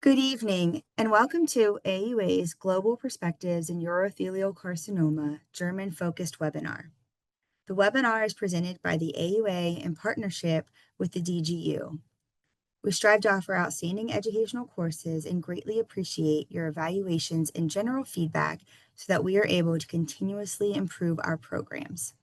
Good evening, and welcome to AUA's Global Perspectives in Urothelial Carcinoma German-focused webinar. The webinar is presented by the AUA in partnership with the DGU. We strive to offer outstanding educational courses and greatly appreciate your evaluations and general feedback so that we are able to continuously improve our programs.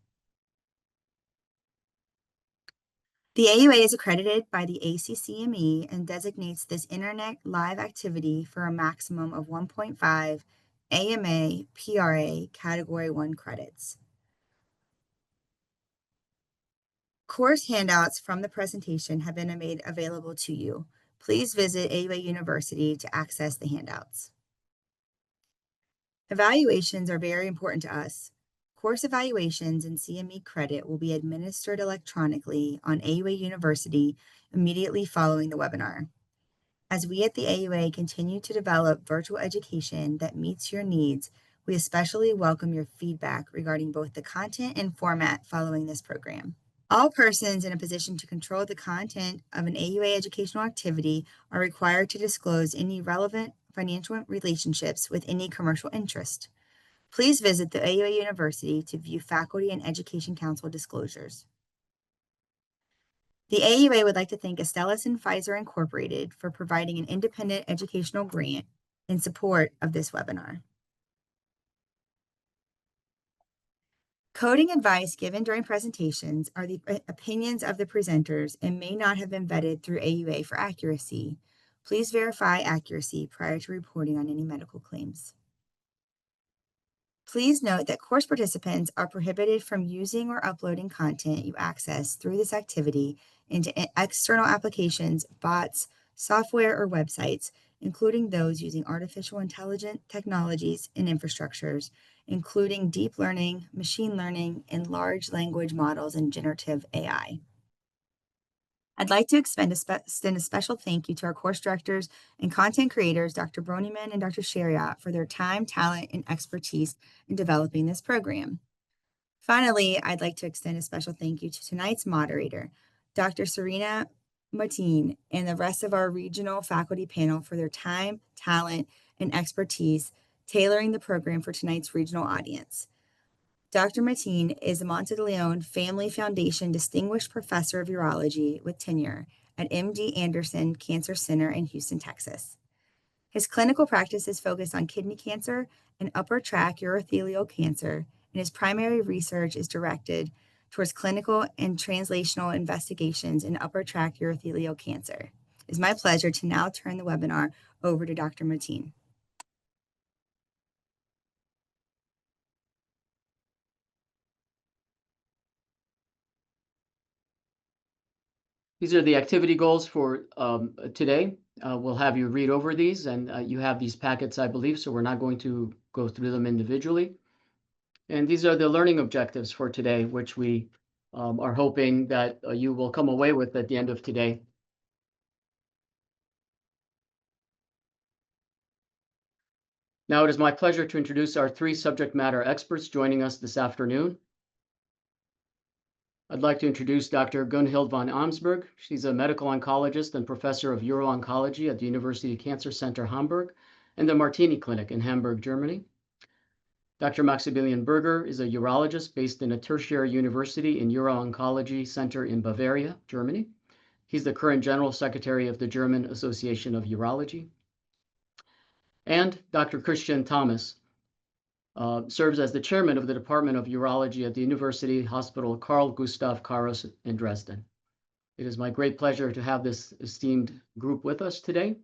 The AUA is accredited by the ACCME and designates this internet live activity for a maximum of 1.5 AMA PRA Category 1 credits. Course handouts from the presentation have been made available to you. Please visit AUA University to access the handouts. Evaluations are very important to us. Course evaluations and CME credit will be administered electronically on AUA University immediately following the webinar. As we at the AUA continue to develop virtual education that meets your needs, we especially welcome your feedback regarding both the content and format following this program. All persons in a position to control the content of an AUA educational activity are required to disclose any relevant financial relationships with any commercial interest. Please visit the AUA University to view Faculty and Education Council disclosures. The AUA would like to thank Astellas and Pfizer Incorporated for providing an independent educational grant in support of this webinar. Coding advice given during presentations are the opinions of the presenters and may not have been vetted through AUA for accuracy. Please verify accuracy prior to reporting on any medical claims. Please note that course participants are prohibited from using or uploading content you access through this activity into external applications, bots, software, or websites, including those using artificial intelligence technologies and infrastructures, including deep learning, machine learning, and large language models and generative AI. I'd like to extend a special thank you to our course directors and content creators, Dr. Bronyman and Dr. Shariat, for their time, talent, and expertise in developing this program. Finally, I'd like to extend a special thank you to tonight's moderator, Dr. Serena Martin, and the rest of our regional faculty panel for their time, talent, and expertise tailoring the program for tonight's regional audience. Dr. Martin is a Monteleone Family Foundation Distinguished Professor of Urology with tenure at MD Anderson Cancer Center in Houston, Texas. His clinical practice is focused on kidney cancer and upper tract urothelial cancer, and his primary research is directed towards clinical and translational investigations in upper tract urothelial cancer. It is my pleasure to now turn the webinar over to Dr. Martin. These are the activity goals for today. We'll have you read over these, and you have these packets, I believe, so we're not going to go through them individually. And these are the learning objectives for today, which we are hoping that you will come away with at the end of today. Now it is my pleasure to introduce our three subject matter experts joining us this afternoon. I'd like to introduce Dr. Gunhild von Amsberg. She's a medical oncologist and professor of uro-oncology at the University Cancer Center Hamburg and the Martini Clinic in Hamburg, Germany. Dr. Maximilian Berger is a urologist based in a tertiary university in Uro-Oncology Center in Bavaria, Germany. He's the current general secretary of the German Association of Urology. And Dr. Christian Thomas serves as the chairman of the Department of Urology at the University Hospital Carl Gustav Karus in Dresden. It is my great pleasure to have this esteemed group with us today.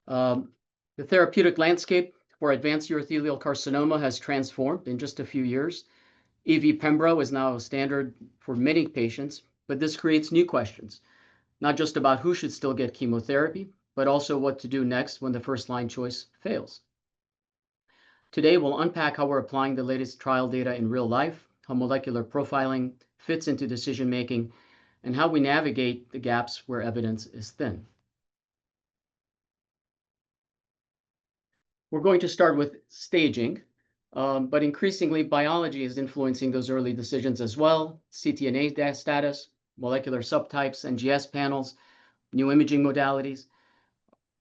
The therapeutic landscape for advanced urothelial carcinoma has transformed in just a few years. EV Pembro is now a standard for many patients, but this creates new questions, not just about who should still get chemotherapy, but also what to do next when the first-line choice fails. Today, we'll unpack how we're applying the latest trial data in real life, how molecular profiling fits into decision-making, and how we navigate the gaps where evidence is thin. We're going to start with staging, but increasingly biology is influencing those early decisions as well. ctDNA status, molecular subtypes, NGS panels, new imaging modalities.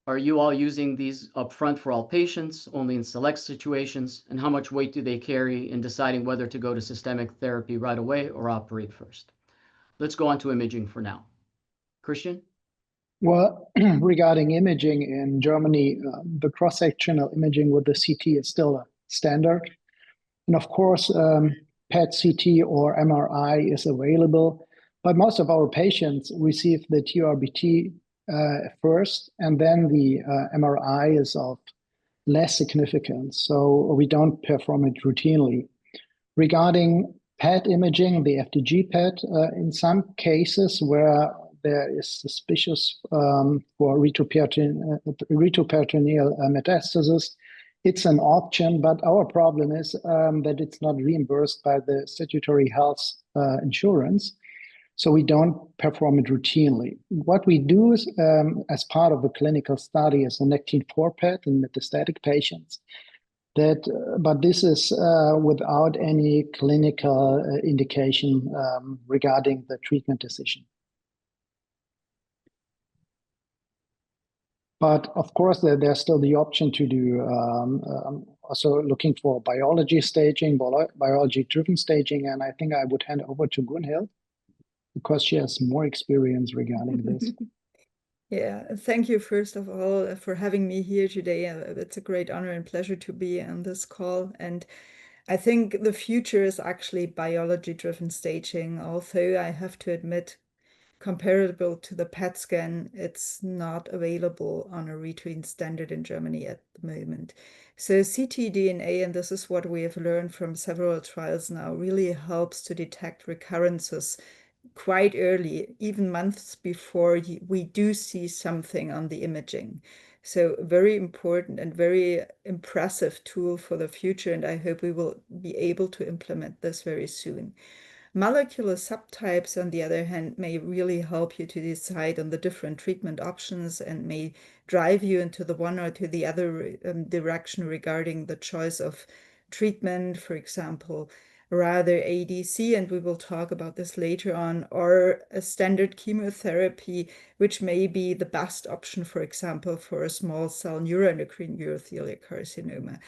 Are you all using these upfront for all patients, only in select situations? And how much weight do they carry in deciding whether to go to systemic therapy right away or operate first? Let's go on to imaging for now. Christian? Well, regarding imaging in Germany, the cross-sectional imaging with the CT is still a standard. And of course, PET-CT or MRI is available, but most of our patients receive the TURBT first, and then the MRI is of less significance, so we don't perform it routinely. Regarding PET imaging, the FDG PET, in some cases where there is suspicious for retroperitoneal metastasis, it's an option, but our problem is that it's not reimbursed by the statutory health insurance, so we don't perform it routinely. What we do is, as part of a clinical study is a Nectin-4 PET in metastatic patients. But this is without any clinical indication regarding the treatment decision. But of course, there's still the option to do also looking for biology staging, biology-driven staging, and I think I would hand over to Gunhild because she has more experience regarding this. Yeah, thank you first of all for having me here today. It's a great honor and pleasure to be on this call. And I think the future is actually biology-driven staging, although I have to admit, comparable to the PET scan, it's not available on a routine standard in Germany at the moment. So ctDNA, and this is what we have learned from several trials now, really helps to detect recurrences quite early, even months before we do see something on the imaging. So very important and very impressive tool for the future, and I hope we will be able to implement this very soon. Molecular subtypes, on the other hand, may really help you to decide on the different treatment options and may drive you into the one or to the other direction regarding the choice of treatment, for example, rather ADC, and we will talk about this later on, or a standard chemotherapy, which may be the best option, for example, for a small cell neuroendocrine urothelial carcinoma.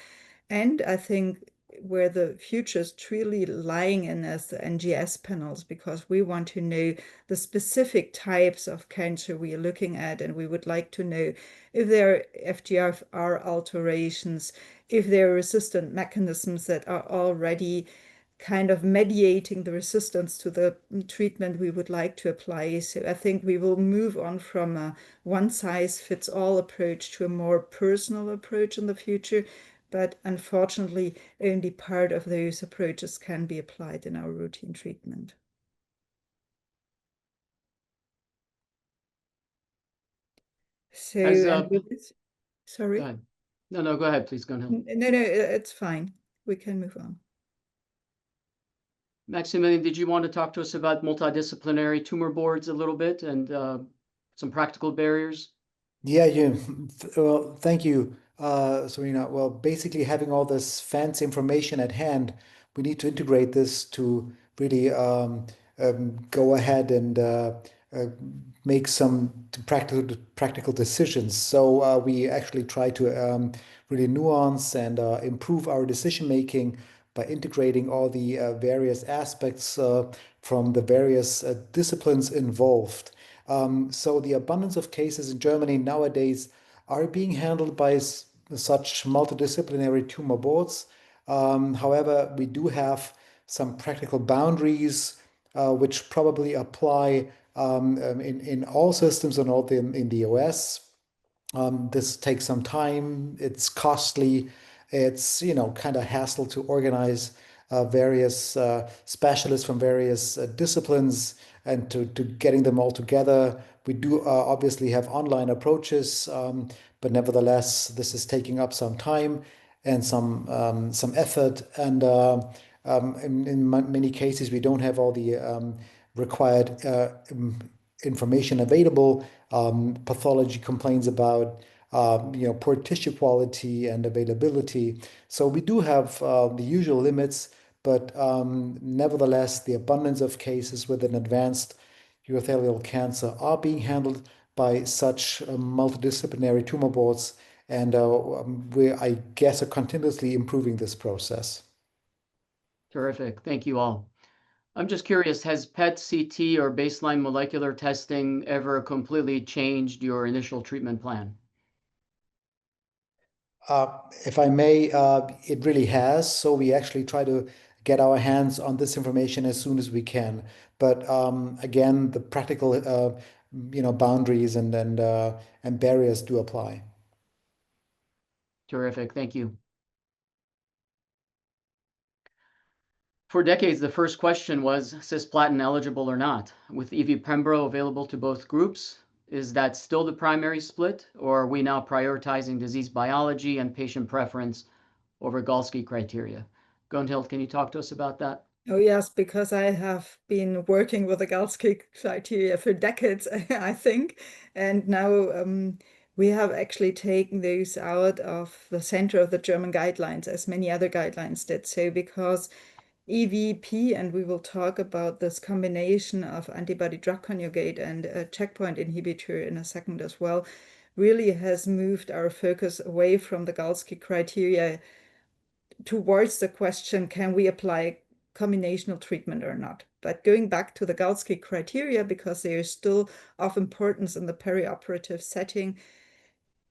And I think where the future is truly lying in as the NGS panels, because we want to know the specific types of cancer we are looking at, and we would like to know if there are FGFR alterations, if there are resistant mechanisms that are already kind of mediating the resistance to the treatment we would like to apply. So I think we will move on from a one-size-fits-all approach to a more personal approach in the future. But unfortunately, only part of those approaches can be applied in our routine treatment. So, sorry? Go ahead. No, go ahead, please. Go ahead. No, it's fine. We can move on. Maximilian, did you want to talk to us about multidisciplinary tumor boards a little bit and some practical barriers? Yeah, well, thank you, Serena. Well, basically having all this fancy information at hand, we need to integrate this to really go ahead and make some practical decisions. So we actually try to really nuance and improve our decision making by integrating all the various aspects from the various disciplines involved. So the abundance of cases in Germany nowadays are being handled by such multidisciplinary tumor boards. However, we do have some practical boundaries which probably apply in all systems and all in the US. This takes some time. It's costly. It's kind of hassle to organize various specialists from various disciplines and to getting them all together. We do obviously have online approaches, but nevertheless, this is taking up some time and some effort. And in many cases, we don't have all the required information available. Pathology complains about poor tissue quality and availability. So we do have the usual limits, but nevertheless, the abundance of cases with an advanced urothelial cancer are being handled by such multidisciplinary tumor boards, and we, I guess, are continuously improving this process. Terrific. Thank you all. I'm just curious, has PET-CT or baseline molecular testing ever completely changed your initial treatment plan? If I may, it really has. So we actually try to get our hands on this information as soon as we can. But again, the practical, boundaries and barriers do apply. Terrific. Thank you. For decades, the first question was cisplatin eligible or not. With EV-Pembro available to both groups, is that still the primary split, or are we now prioritizing disease biology and patient preference over Galsky criteria? Gunhild, can you talk to us about that? Oh, yes, because I have been working with the Galsky criteria for decades, I think. And now we have actually taken those out of the center of the German guidelines, as many other guidelines did. So because EVP, and we will talk about this combination of antibody drug conjugate and a checkpoint inhibitor in a second as well, really has moved our focus away from the Galsky criteria towards the question, can we apply combinational treatment or not? But going back to the Galsky criteria, because they are still of importance in the perioperative setting,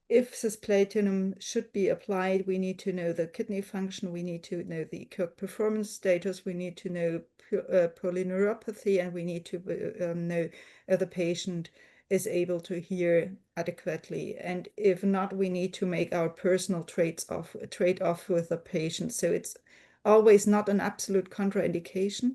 if cisplatin should be applied, we need to know the kidney function, we need to know the Kirk performance status, we need to know polyneuropathy, and we need to know if the patient is able to hear adequately. And if not, we need to make our personal trade-off with the patient. So it's always not an absolute contraindication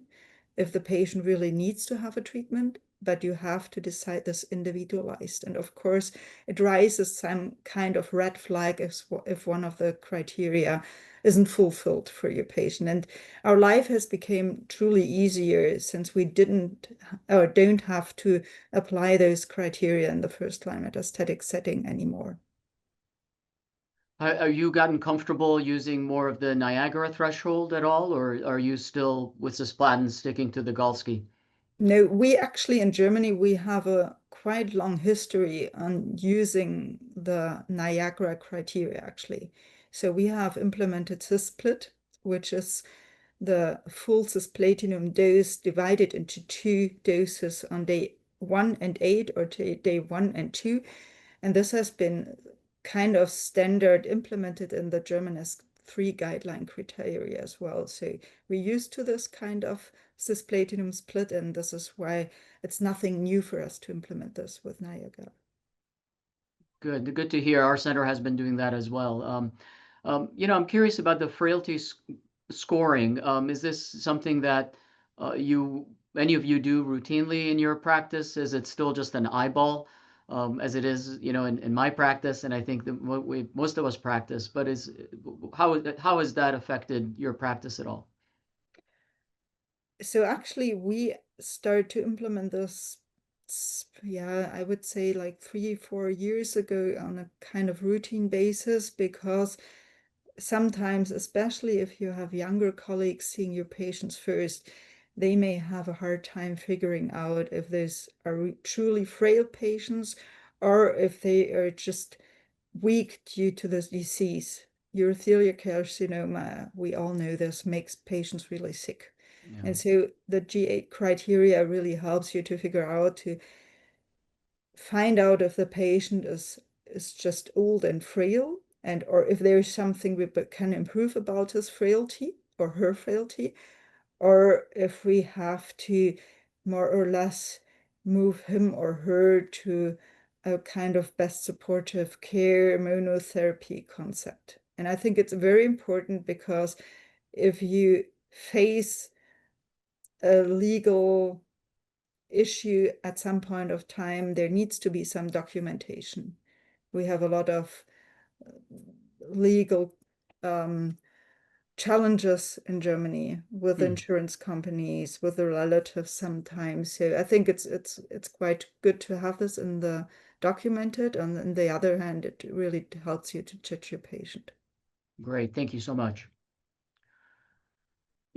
if the patient really needs to have a treatment, but you have to decide this individualized. And of course, it raises some kind of red flag if one of the criteria isn't fulfilled for your patient. And our life has become truly easier since we didn't or don't have to apply those criteria in the first-line metastatic setting anymore. Have you gotten comfortable using more of the Niagara threshold at all, or are you still with cisplatin sticking to the Galsky? No, we actually in Germany, we have a quite long history on using the Niagara criteria actually. So we have implemented cisplit, which is the full cisplatinum dose divided into 2 doses on day 1 and 8 or day 1 and 2. And this has been kind of standard implemented in the German S3 guideline criteria as well. So we're used to this kind of cisplatinum split, and this is why it's nothing new for us to implement this with Niagara. Good to hear. Our center has been doing that as well. I'm curious about the frailty scoring. Is this something that any of you do routinely in your practice? Is it still just an eyeball, as it is, in my practice, and I think that most of us practice? But how has that affected your practice at all? So actually, we started to implement this, yeah, I would say like 3-4 years ago on a kind of routine basis, because sometimes, especially if you have younger colleagues seeing your patients first, they may have a hard time figuring out if those are truly frail patients or if they are just weak due to this disease. Urothelial carcinoma, we all know this, makes patients really sick. Yeah. And so the G8 criteria really helps you to figure out, to find out if the patient is just old and frail, or if there is something we can improve about his frailty or her frailty, or if we have to more or less move him or her to a kind of best supportive care monotherapy concept. And I think it's very important, because if you face a legal issue at some point of time, there needs to be some documentation. We have a lot of legal challenges in Germany with insurance companies, with the relatives sometimes. So I think it's quite good to have this in the documented, and on the other hand, it really helps you to judge your patient. Great, thank you so much.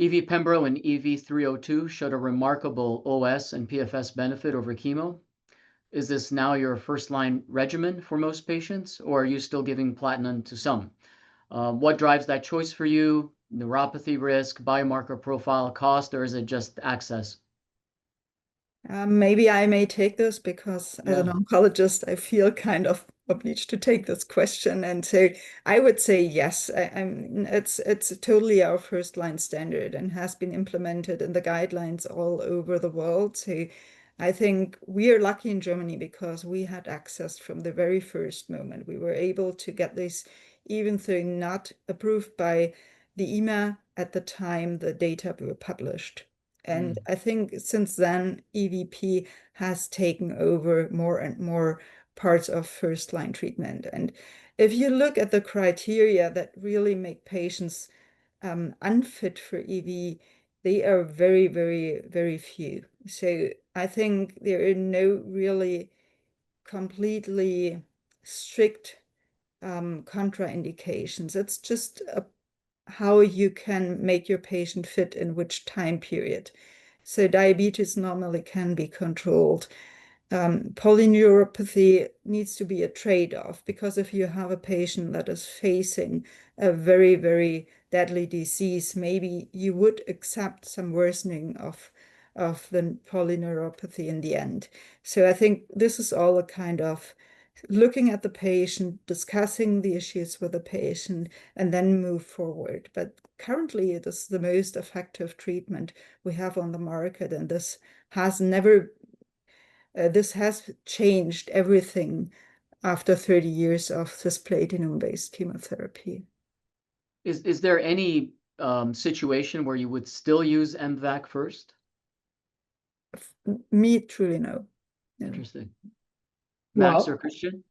EV-Pembro and EV-302 showed a remarkable OS and PFS benefit over chemo. Is this now your first-line regimen for most patients, or are you still giving platinum to some? What drives that choice for you? Neuropathy risk, biomarker profile, cost, or is it just access? Maybe I may take this because as an Yeah. oncologist, I feel kind of obliged to take this question. And so I would say yes. It's totally our first line standard and has been implemented in the guidelines all over the world. So I think we are lucky in Germany because we had access from the very first moment. We were able to get this, even though not approved by the EMA at the time the data were published. And I think since then, EVP has taken over more and more parts of first line treatment. And if you look at the criteria that really make patients unfit for EV, they are very, very, very few. So I think there are no really completely strict contraindications. It's just how you can make your patient fit in which time period. So diabetes normally can be controlled. Polyneuropathy needs to be a trade-off because if you have a patient that is facing a very, very deadly disease, maybe you would accept some worsening of the polyneuropathy in the end. So I think this is all a kind of looking at the patient, discussing the issues with the patient, and then move forward. But currently, it is the most effective treatment we have on the market, and this has changed everything after 30 years of cisplatin-based chemotherapy. Is there any situation where you would still use MVAC first? Me, truly no. Interesting. Max or Christian?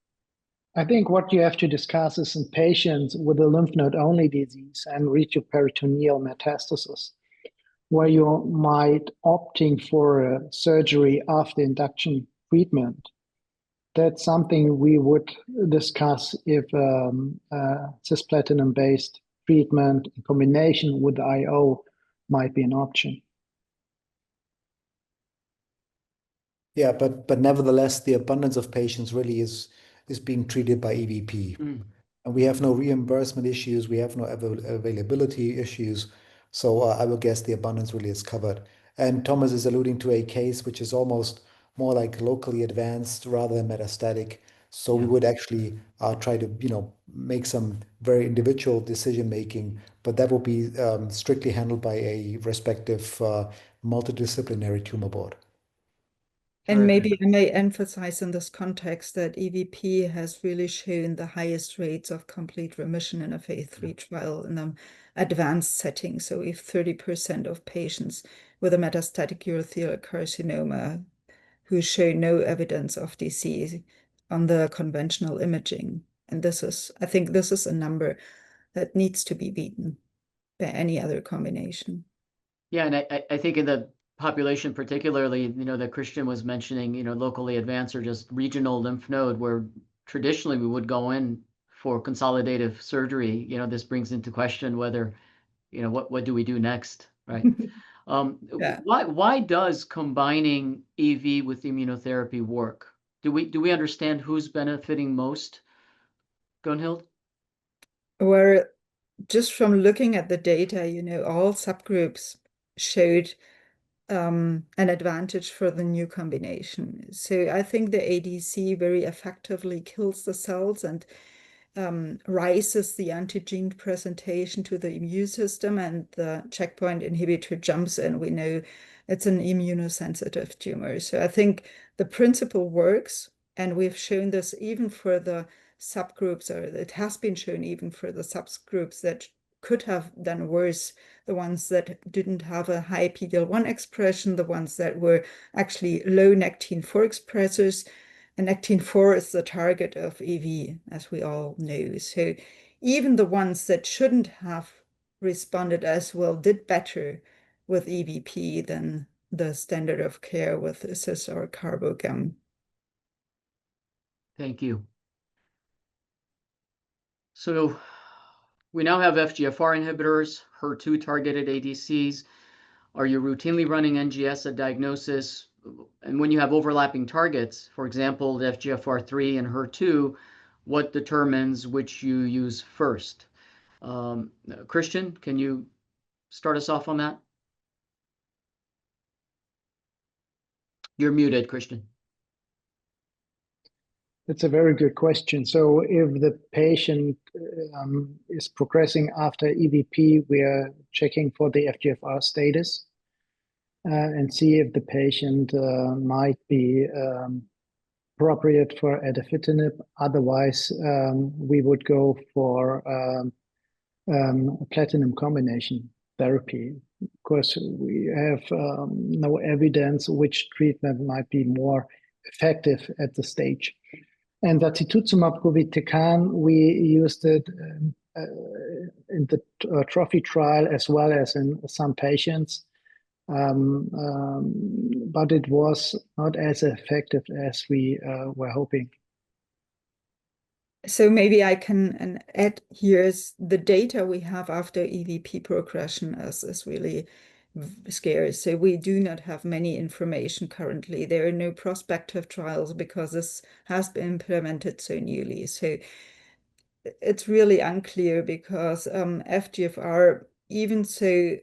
I think what you have to discuss is in patients with a lymph node only disease and retroperitoneal metastasis, where you might opting for a surgery after induction treatment. That's something we would discuss if cisplatin-based treatment in combination with IO might be an option. Yeah, but nevertheless, the abundance of patients really is being treated by EVP. And we have no reimbursement issues, we have no availability issues. So I would guess the abundance really is covered. And Thomas is alluding to a case which is almost more like locally advanced rather than metastatic. So we would actually try to, make some very individual decision making, but that will be strictly handled by a respective multidisciplinary tumor board. And maybe I may emphasize in this context that EVP has really shown the highest rates of complete remission in a phase 3 trial in an advanced setting. So if 30% of patients with a metastatic urothelial carcinoma who show no evidence of disease on the conventional imaging. And I think this is a number that needs to be beaten by any other combination. Yeah, and I think in the population particularly, that Christian was mentioning, locally advanced or just regional lymph node, where traditionally we would go in for consolidative surgery. This brings into question whether, what do we do next, right? Yeah. Why does combining EV with immunotherapy work? Do we understand who's benefiting most, Gunhild? Where just from looking at the data, all subgroups showed an advantage for the new combination. So I think the ADC very effectively kills the cells and rises the antigen presentation to the immune system, and the checkpoint inhibitor jumps in. We know it's an immunosensitive tumor. So I think the principle works, and we've shown this even for the subgroups, or it has been shown even for the subgroups that could have done worse, the ones that didn't have a high PD-L1 expression, the ones that were actually low Nectin-4 expressors. And Nectin-4 is the target of EV, as we all know. So even the ones that shouldn't have responded as well did better with EVP than the standard of care with cis or carbogam. Thank you. So we now have FGFR inhibitors, HER2 targeted ADCs. Are you routinely running NGS at diagnosis? and when you have overlapping targets, for example, the FGFR3 and HER2, what determines which you use first? Christian, can you start us off on that? You're muted, Christian. That's a very good question. So if the patient is progressing after EVP, we are checking for the FGFR status and see if the patient might be appropriate for adafitinib. Otherwise, we would go for a platinum combination therapy. Of course, we have no evidence which treatment might be more effective at the stage. And sacituzumab govitecan, we used it in the trophy trial as well as in some patients, but it was not as effective as we were hoping. So maybe I can add here is the data we have after EVP progression is really scarce. So we do not have many information currently. There are no prospective trials because this has been implemented so newly. So it's really unclear because FGFR, even so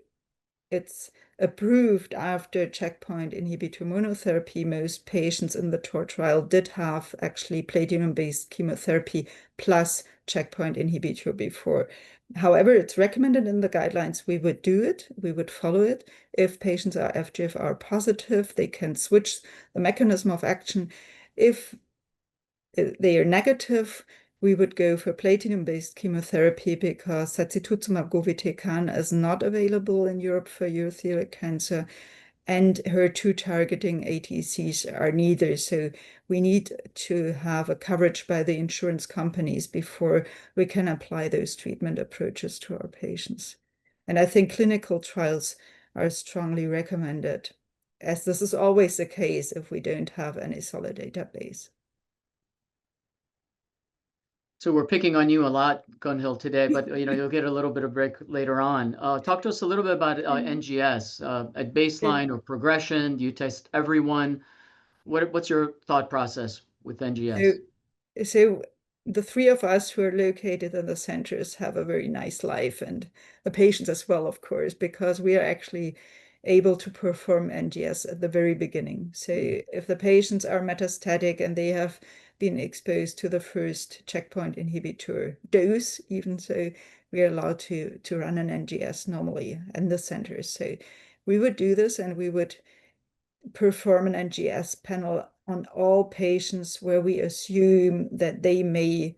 it's approved after checkpoint inhibitor monotherapy, most patients in the TOR trial did have actually platinum-based chemotherapy plus checkpoint inhibitor before. However, it's recommended in the guidelines. We would do it. We would follow it. If patients are FGFR positive, they can switch the mechanism of action. If they are negative, we would go for platinum-based chemotherapy because sacituzumab govitecan is not available in Europe for urothelial cancer, and HER2 targeting ADCs are neither. So we need to have a coverage by the insurance companies before we can apply those treatment approaches to our patients. And I think clinical trials are strongly recommended, as this is always the case if we don't have any solid database. So we're picking on you a lot, Gunhild, today, but you'll get a little bit of break later on. Talk to us a little bit about NGS at baseline or progression. Do you test everyone? What's your thought process with NGS? So the three of us who are located in the centers have a very nice life, and the patients as well, of course, because we are actually able to perform NGS at the very beginning. So if the patients are metastatic and they have been exposed to the first checkpoint inhibitor dose, even so, we are allowed to run an NGS normally in the centers. So we would do this and we would perform an NGS panel on all patients where we assume that they may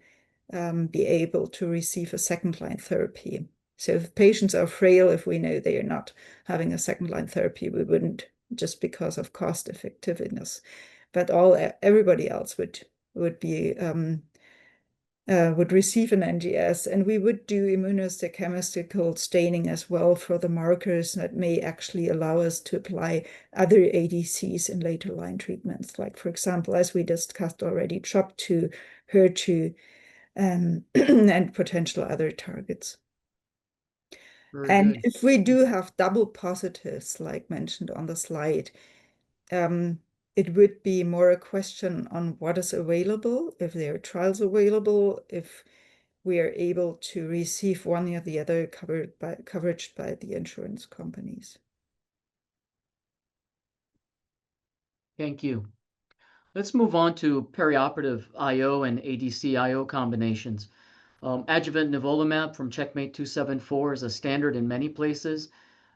be able to receive a second-line therapy. So if patients are frail, if we know they are not having a second-line therapy, we wouldn't, just because of cost effectiveness. But everybody else would receive an NGS, and we would do immunohistochemical staining as well for the markers that may actually allow us to apply other ADCs in later line treatments, like, for example, as we discussed already, TROP2, HER2, and potential other targets. And if we do have double positives, like mentioned on the slide, it would be more a question on what is available, if there are trials available, if we are able to receive one or the other coverage by the insurance companies. Thank you. Let's move on to perioperative IO and ADC IO combinations. Adjuvant nivolumab from Checkmate 274 is a standard in many places.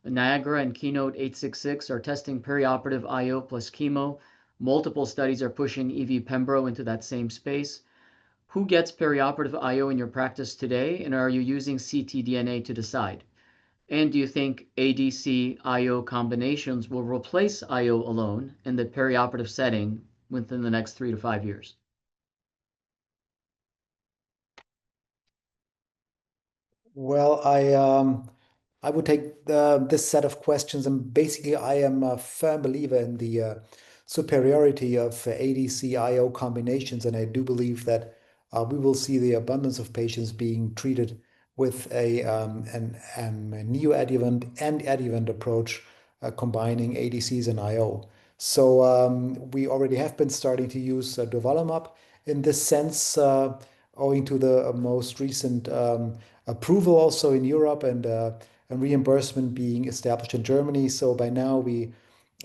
Niagara and Keynote 866 are testing perioperative IO plus chemo. Multiple studies are pushing EV Pembro into that same space. Who gets perioperative IO in your practice today, and are you using ctDNA to decide? And do you think ADC IO combinations will replace IO alone in the perioperative setting within the next 3 to 5 years? Well, I would take this set of questions, and basically I am a firm believer in the superiority of ADC IO combinations, and I do believe that we will see the abundance of patients being treated with a neoadjuvant and adjuvant approach combining ADCs and IO. So we already have been starting to use durvalumab in this sense, owing to the most recent approval also in Europe and reimbursement being established in Germany. So by now we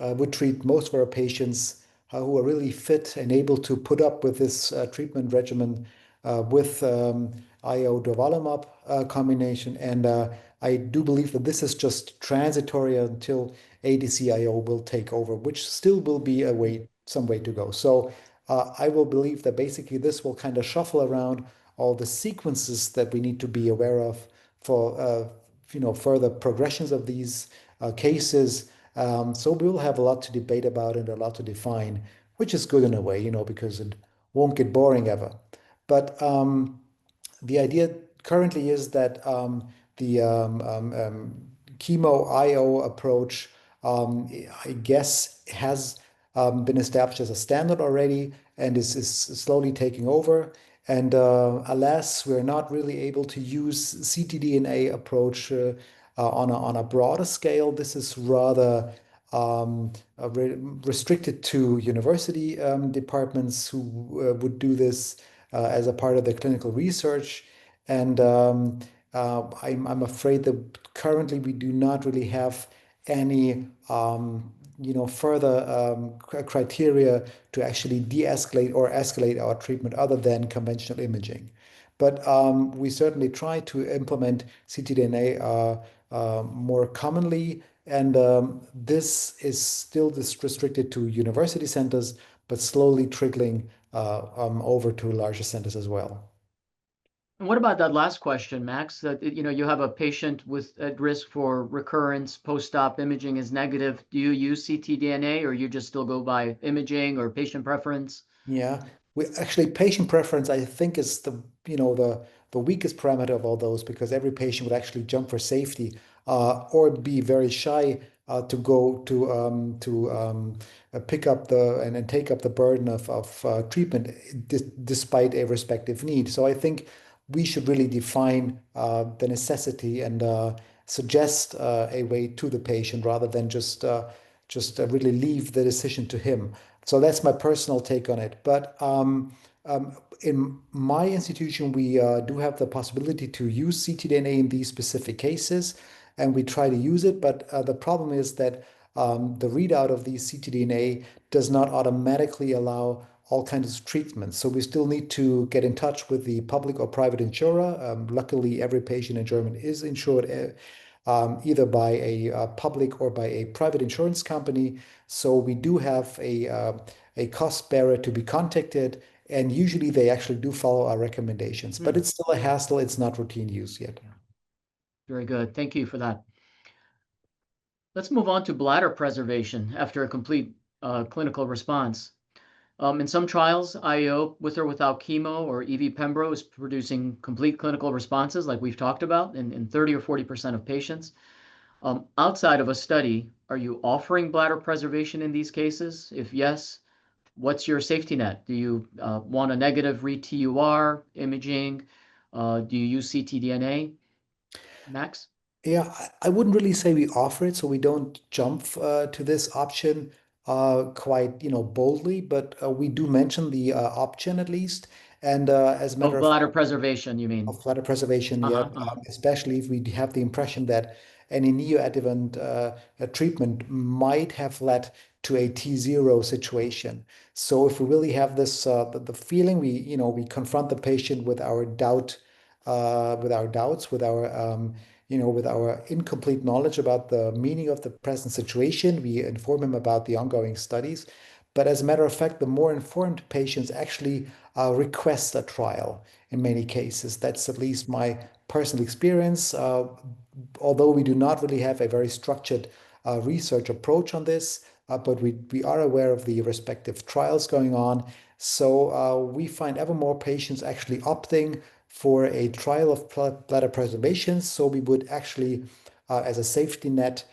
would treat most of our patients who are really fit and able to put up with this treatment regimen with IO durvalumab combination. And I do believe that this is just transitory until ADC-IO will take over, which still will be some way to go. So I will believe that basically this will kind of shuffle around all the sequences that we need to be aware of for further progressions of these cases. So we will have a lot to debate about and a lot to define, which is good in a way, because it won't get boring ever. But the idea currently is that the chemo IO approach, I guess, has been established as a standard already and is slowly taking over. And alas, we're not really able to use ctDNA approach on a broader scale. This is rather restricted to university departments who would do this as a part of their clinical research. And I'm afraid that currently we do not really have any further criteria to actually de-escalate or escalate our treatment other than conventional imaging. But we certainly try to implement ctDNA more commonly, and this is still restricted to university centers, but slowly trickling over to larger centers as well. And what about that last question, Max? That you have a patient at risk for recurrence, post-op imaging is negative. Do you use ctDNA, or you just still go by imaging or patient preference? Yeah, patient preference, I think, is the weakest parameter of all those, because every patient would actually jump for safety or be very shy to go to pick up and take up the burden of treatment despite a respective need. So I think we should really define the necessity and suggest a way to the patient rather than just really leave the decision to him. So that's my personal take on it. But in my institution, we do have the possibility to use ctDNA in these specific cases, and we try to use it. But the problem is that the readout of these ctDNA does not automatically allow all kinds of treatments. So we still need to get in touch with the public or private insurer. Luckily, every patient in Germany is insured either by a public or by a private insurance company. So we do have a cost bearer to be contacted, and usually they actually do follow our recommendations. But it's still a hassle. It's not routine use yet. Very good. Thank you for that. Let's move on to bladder preservation after a complete clinical response. In some trials, IO with or without chemo or EV-pembro is producing complete clinical responses, like we've talked about, in 30 or 40% of patients. Outside of a study, are you offering bladder preservation in these cases? If yes, what's your safety net? Do you want a negative re-TUR imaging? Do you use ctDNA? Max? Yeah, I wouldn't really say we offer it, so we don't jump to this option quite, boldly, but we do mention the option at least. And as a matter Of of bladder preservation, you mean? of bladder preservation, Uh-huh, yeah, especially if we have the impression that any neoadjuvant treatment might have led to a T0 situation. So if we really have this, the feeling, we confront the patient with our doubt, with our doubts, with our incomplete knowledge about the meaning of the present situation. We inform him about the ongoing studies. But as a matter of fact, the more informed patients actually request a trial in many cases. That's at least my personal experience. Although we do not really have a very structured research approach on this, but we are aware of the respective trials going on. So we find ever more patients actually opting for a trial of bladder preservation. So we would actually, as a safety net,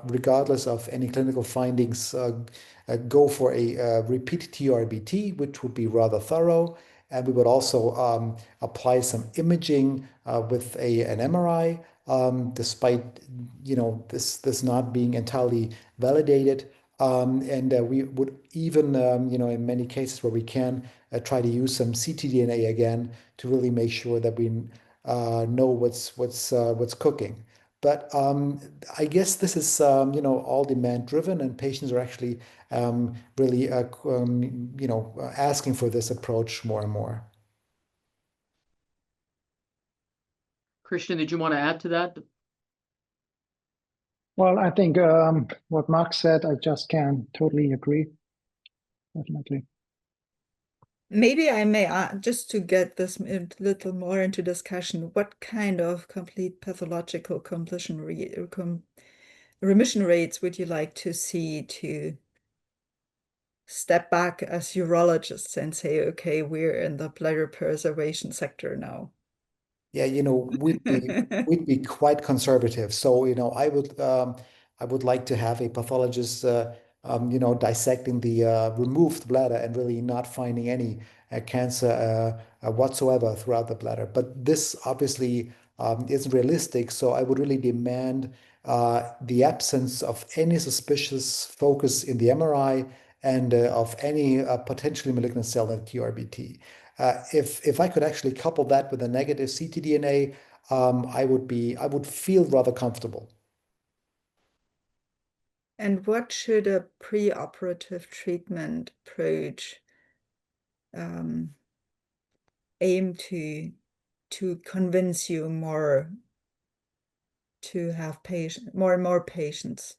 regardless of any clinical findings, go for a repeat TURBT, which would be rather thorough. And we would also apply some imaging with an MRI, despite this not being entirely validated. And we would even, in many cases where we can, try to use some ctDNA again to really make sure that we know what's cooking. But I guess this is, all demand driven, and patients are actually really, asking for this approach more and more. Christian, did you want to add to that? Well, I think what Mark said, I just can totally agree. Definitely. Maybe I may just to get this a little more into discussion, what kind of complete pathological remission rates would you like to see to step back as urologists and say, okay, we're in the bladder preservation sector now? Yeah, we'd be quite conservative. So, I would like to have a pathologist, dissecting the removed bladder and really not finding any cancer whatsoever throughout the bladder. But this obviously isn't realistic. So I would really demand the absence of any suspicious focus in the MRI and of any potentially malignant cell in TURBT. If I could actually couple that with a negative ctDNA, I would feel rather comfortable. And what should a preoperative treatment approach aim to convince you more to have more and more patients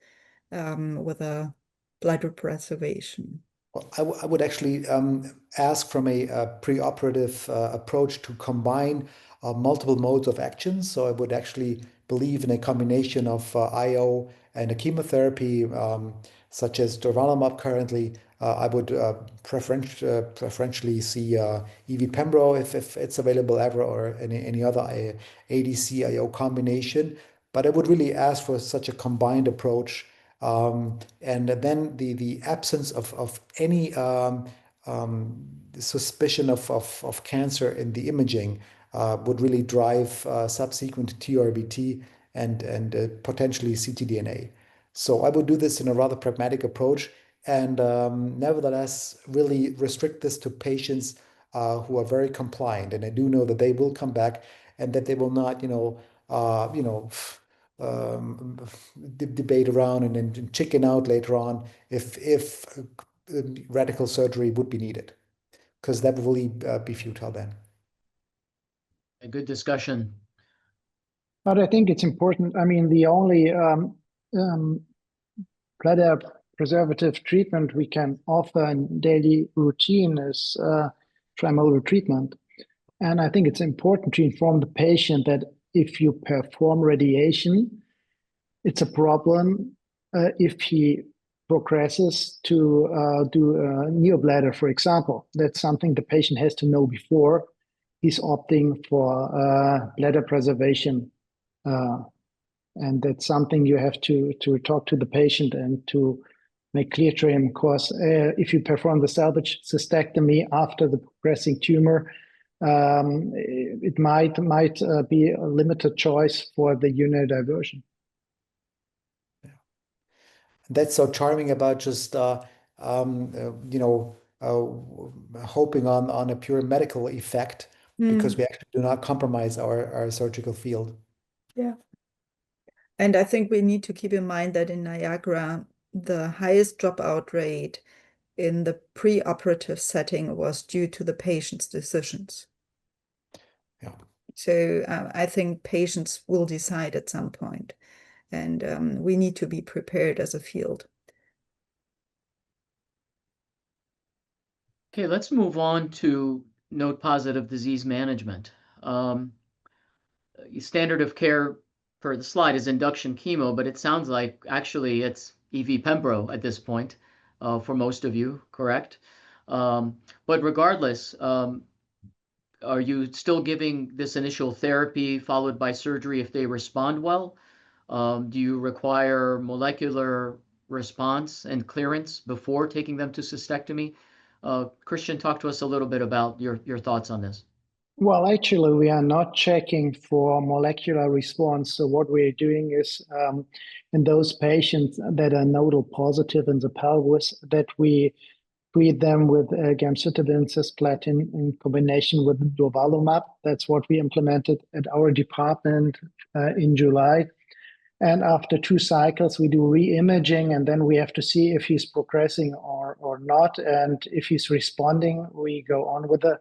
with a bladder preservation? Well, I would actually ask from a preoperative approach to combine multiple modes of action. So I would actually believe in a combination of IO and a chemotherapy, such as durvalumab currently. I would preferentially see EV Pembro if it's available ever, or any other ADC IO combination. But I would really ask for such a combined approach. And then the absence of any suspicion of cancer in the imaging would really drive subsequent TURBT and potentially ctDNA. So I would do this in a rather pragmatic approach, and nevertheless really restrict this to patients who are very compliant. And I do know that they will come back, and that they will not, debate around and chicken out later on if radical surgery would be needed, because that would really be futile then. A good discussion. But I think it's important. I mean, the only bladder preservative treatment we can offer in daily routine is trimodal treatment. And I think it's important to inform the patient that if you perform radiation, it's a problem if he progresses to do a neobladder, for example. That's something the patient has to know before he's opting for bladder preservation. And that's something you have to talk to the patient and to make clear to him, because if you perform the salvage cystectomy after the progressing tumor, it might be a limited choice for the urinary diversion. That's so charming about just hoping on a pure medical effect, because we actually do not compromise our surgical field. Yeah. And I think we need to keep in mind that in Niagara, the highest dropout rate in the preoperative setting was due to the patient's decisions. Yeah. So I think patients will decide at some point, and we need to be prepared as a field. Okay, let's move on to node-positive disease management. Standard of care for the slide is induction chemo, but it sounds like actually it's EV Pembro at this point for most of you, correct? But regardless, are you still giving this initial therapy followed by surgery if they respond well? Do you require molecular response and clearance before taking them to cystectomy? Christian, talk to us a little bit about your thoughts on this. Well, actually, we are not checking for molecular response. So what we're doing is in those patients that are nodal positive in the pelvis, that we treat them with gemcitabine cisplatin in combination with durvalumab. That's what we implemented at our department in July. And after 2 cycles, we do re-imaging, and then we have to see if he's progressing or not. And if he's responding, we go on with the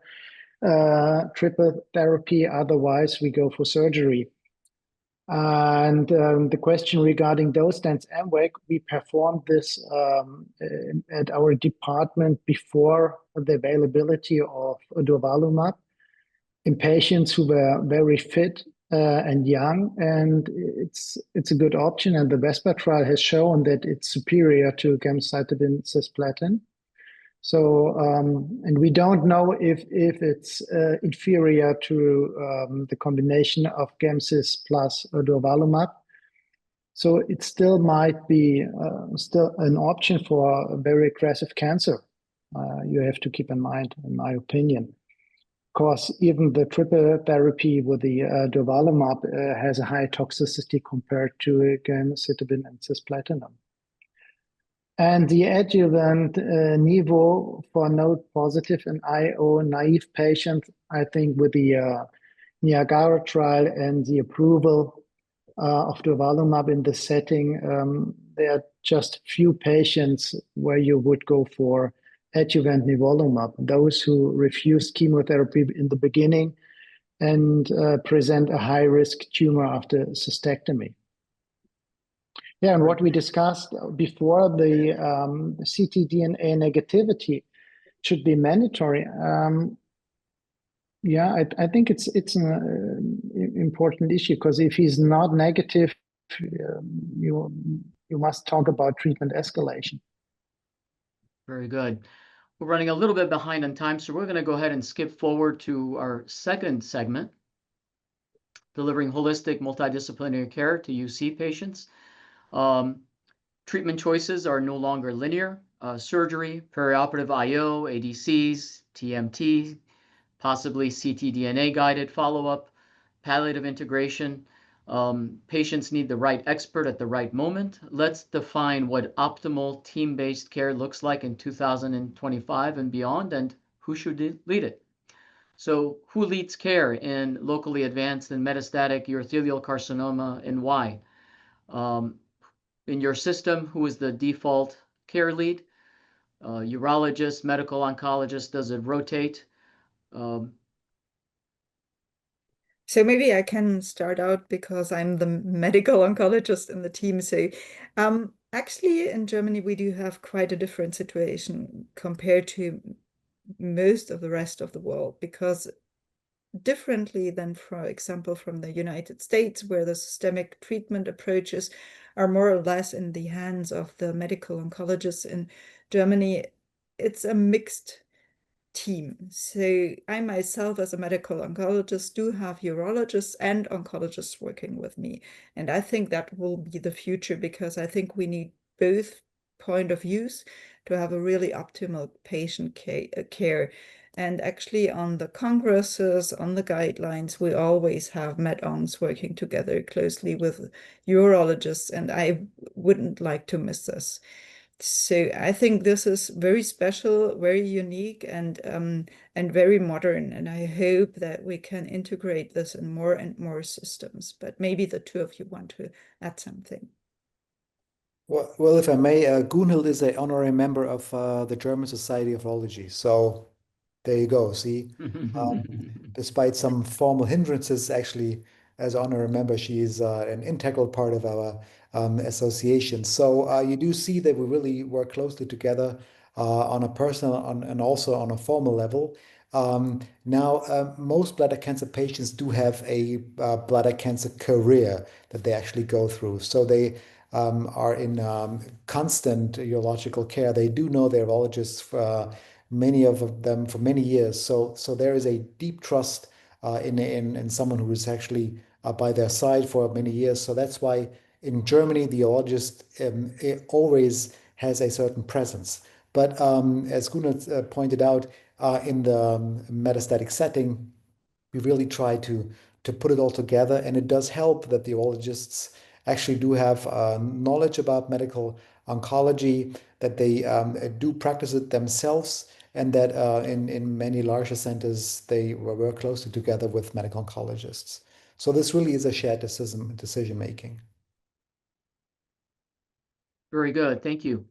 triple therapy. Otherwise, we go for surgery. And the question regarding dose dense MWEC, we performed this at our department before the availability of durvalumab in patients who were very fit and young, and it's a good option. And the VESPER trial has shown that it's superior to gemcitabine cisplatin. So, and we don't know if it's inferior to the combination of gemcis plus durvalumab. So it still might be still an option for a very aggressive cancer. You have to keep in mind, in my opinion. Of course, even the triple therapy with the durvalumab has a high toxicity compared to gemcitabine and cisplatin. And the adjuvant nivo for node positive and IO naive patients, I think with the Niagara trial and the approval of durvalumab in this setting, there are just few patients where you would go for adjuvant nivolumab, those who refused chemotherapy in the beginning and present a high-risk tumor after cystectomy. Yeah, and what we discussed before, the ctDNA negativity should be mandatory. Yeah, I think it's an important issue, because if he's not negative, you must talk about treatment escalation. Very good. We're running a little bit behind on time, so we're going to go ahead and skip forward to our second segment, delivering holistic multidisciplinary care to UC patients. Treatment choices are no longer linear. Surgery, perioperative IO, ADCs, TMT, possibly ctDNA guided follow-up, palliative integration. Patients need the right expert at the right moment. Let's define what optimal team-based care looks like in 2025 and beyond, and who should lead it. So who leads care in locally advanced and metastatic urothelial carcinoma, and why? In your system, who is the default care lead? Urologist, medical oncologist, does it rotate? So maybe I can start out because I'm the medical oncologist in the team. So actually in Germany, we do have quite a different situation compared to most of the rest of the world, because differently than, for example, from the United States, where the systemic treatment approaches are more or less in the hands of the medical oncologists, in Germany, it's a mixed team. So I myself, as a medical oncologist, do have urologists and oncologists working with me. And I think that will be the future, because I think we need both point of views to have a really optimal patient care. And actually on the congresses, on the guidelines, we always have med-oncs working together closely with urologists, and I wouldn't like to miss this. So I think this is very special, very unique, and very modern. And I hope that we can integrate this in more and more systems. But maybe the two of you want to add something. Well, if I may, Gunhild is an honorary member of the German Society of Urology. So there you go. See, despite some formal hindrances, actually, as honorary member, she is an integral part of our association. So you do see that we really work closely together on a personal and also on a formal level. Now, most bladder cancer patients do have a bladder cancer career that they actually go through. So they are in constant urological care. They do know their urologists, many of them for many years. So there is a deep trust in someone who is actually by their side for many years. So that's why in Germany, the urologist always has a certain presence. But as Gunnar pointed out, in the metastatic setting, we really try to put it all together. And it does help that the urologists actually do have knowledge about medical oncology, that they do practice it themselves, and that in many larger centers, they work closely together with medical oncologists. So this really is a shared decision making. Very good. Thank you.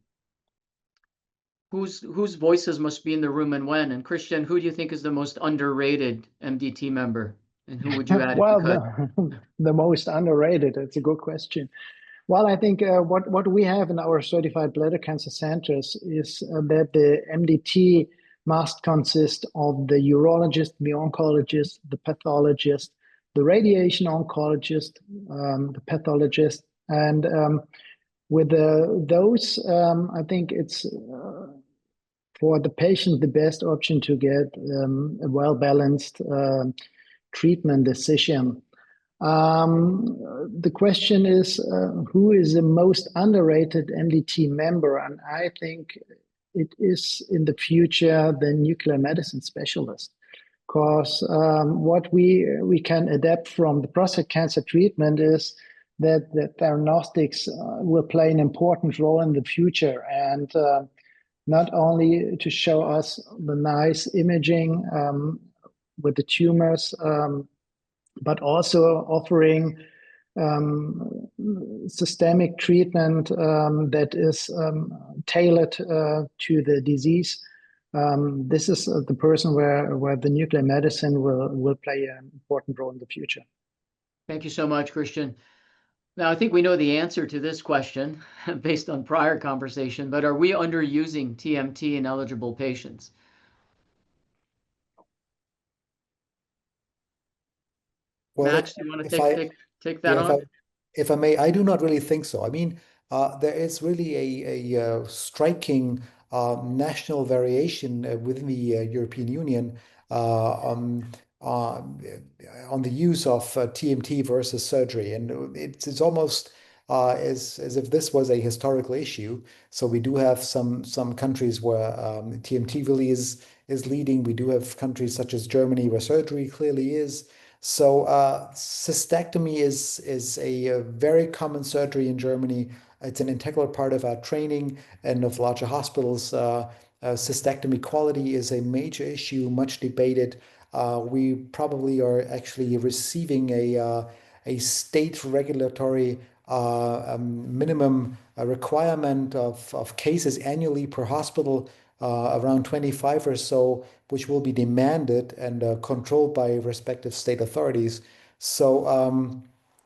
Whose voices must be in the room and when? And Christian, who do you think is the most underrated MDT member? And who would you add if you could? The most underrated, it's a good question. Well, I think what we have in our certified bladder cancer centers is that the MDT must consist of the urologist, the oncologist, the pathologist, the radiation oncologist, the pathologist, and with those, I think it's for the patient the best option to get a well-balanced treatment decision. The question is, who is the most underrated MDT member? And I think it is in the future the nuclear medicine specialist, because what we can adapt from the prostate cancer treatment is that the diagnostics will play an important role in the future, and not only to show us the nice imaging with the tumors, but also offering systemic treatment that is tailored to the disease. This is the person where the nuclear medicine will play an important role in the future. Thank you so much, Christian. Now, I think we know the answer to this question based on prior conversation, but are we underusing TMT in eligible patients? Well, Max, do you want to take that on? If I may, I do not really think so. I mean, there is really a striking national variation within the European Union on the use of TMT versus surgery, and it's almost as if this was a historical issue. So we do have some countries where TMT really is leading. We do have countries such as Germany where surgery clearly is. So cystectomy is a very common surgery in Germany. It's an integral part of our training and of larger hospitals. Cystectomy quality is a major issue, much debated. We probably are actually receiving a state regulatory minimum requirement of cases annually per hospital, around 25 or so, which will be demanded and controlled by respective state authorities. So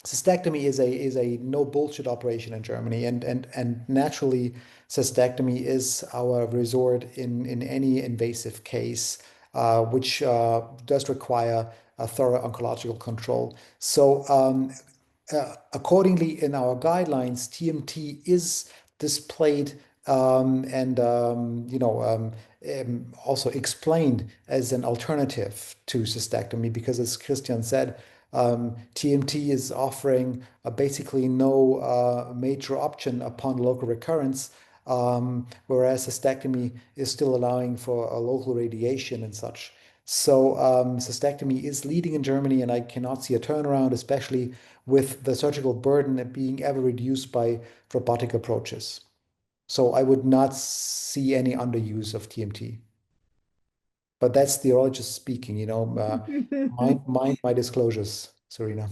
cystectomy is a no bullshit operation in Germany, and naturally cystectomy is our resort in any invasive case, which does require a thorough oncological control. So accordingly, in our guidelines, TMT is displayed and also explained as an alternative to cystectomy, because, as Christian said, TMT is offering basically no major option upon local recurrence, whereas cystectomy is still allowing for a local radiation and such. So cystectomy is leading in Germany, and I cannot see a turnaround, especially with the surgical burden being ever reduced by robotic approaches. So I would not see any underuse of TMT. But that's the urologist speaking, mind my disclosures, Serena.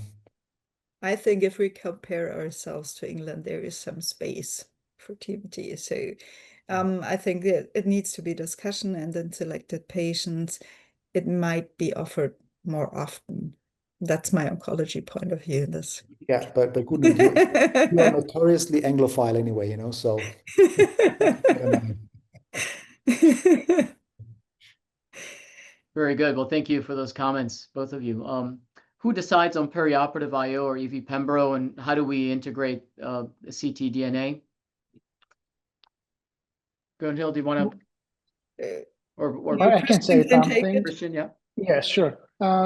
I think if we compare ourselves to England, there is some space for TMT. So I think that it needs to be discussion, and in selected patients, it might be offered more often. That's my oncology point of view in this. Yeah, but Gudrun, you are notoriously Anglophile anyway, so. Very good. Well, thank you for those comments, both of you. Who decides on perioperative IO or EV pembro, and how do we integrate ctDNA? Gunhild, do you want to? Or I can say something. Christian, yeah. Yeah, sure.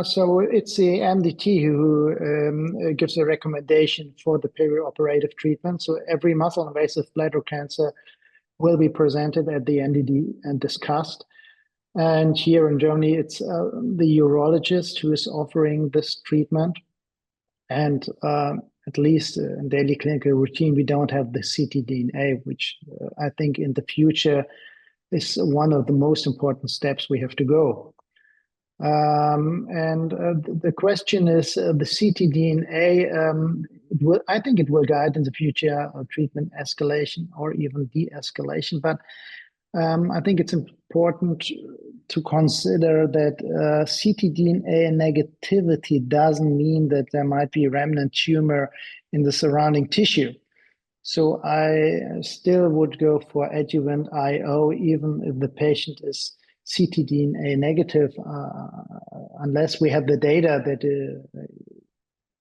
So it's the MDT who gives a recommendation for the perioperative treatment. So every muscle-invasive bladder cancer will be presented at the NDD and discussed. And here in Germany, it's the urologist who is offering this treatment. And at least in daily clinical routine, we don't have the ctDNA, which I think in the future is one of the most important steps we have to go. And the question is the ctDNA. I think it will guide in the future treatment escalation or even de-escalation. But I think it's important to consider that ctDNA negativity doesn't mean that there might be remnant tumor in the surrounding tissue. So I still would go for adjuvant IO, even if the patient is ctDNA negative, unless we have the data that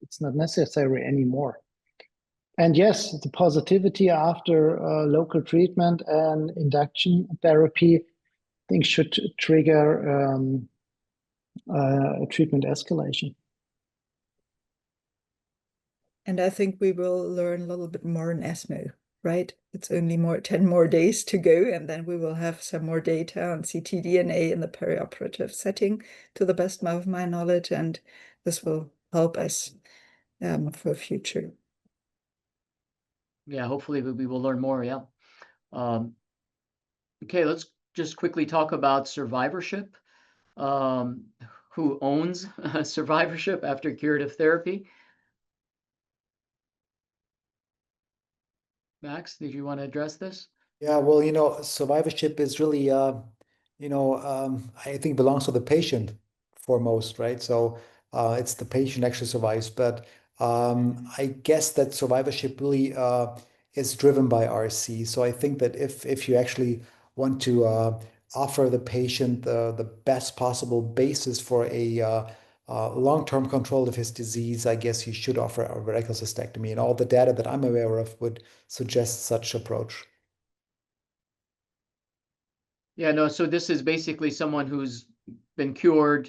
it's not necessary anymore. And yes, the positivity after local treatment and induction therapy, I think should trigger a treatment escalation. And I think we will learn a little bit more in ESMO, right? It's only 10 more days to go, and then we will have some more data on ctDNA in the perioperative setting, to the best of my knowledge, and this will help us for future. Yeah, hopefully we will learn more. Yeah. Okay, let's just quickly talk about survivorship. Who owns survivorship after curative therapy? Max, did you want to address this? Yeah, well, survivorship is really, I think belongs to the patient foremost, right? So it's the patient actually survives. But I guess that survivorship really is driven by RC. So I think that if you actually want to offer the patient the best possible basis for a long-term control of his disease, I guess you should offer a radical cystectomy. And all the data that I'm aware of would suggest such approach. Yeah, no, so this is basically someone who's been cured.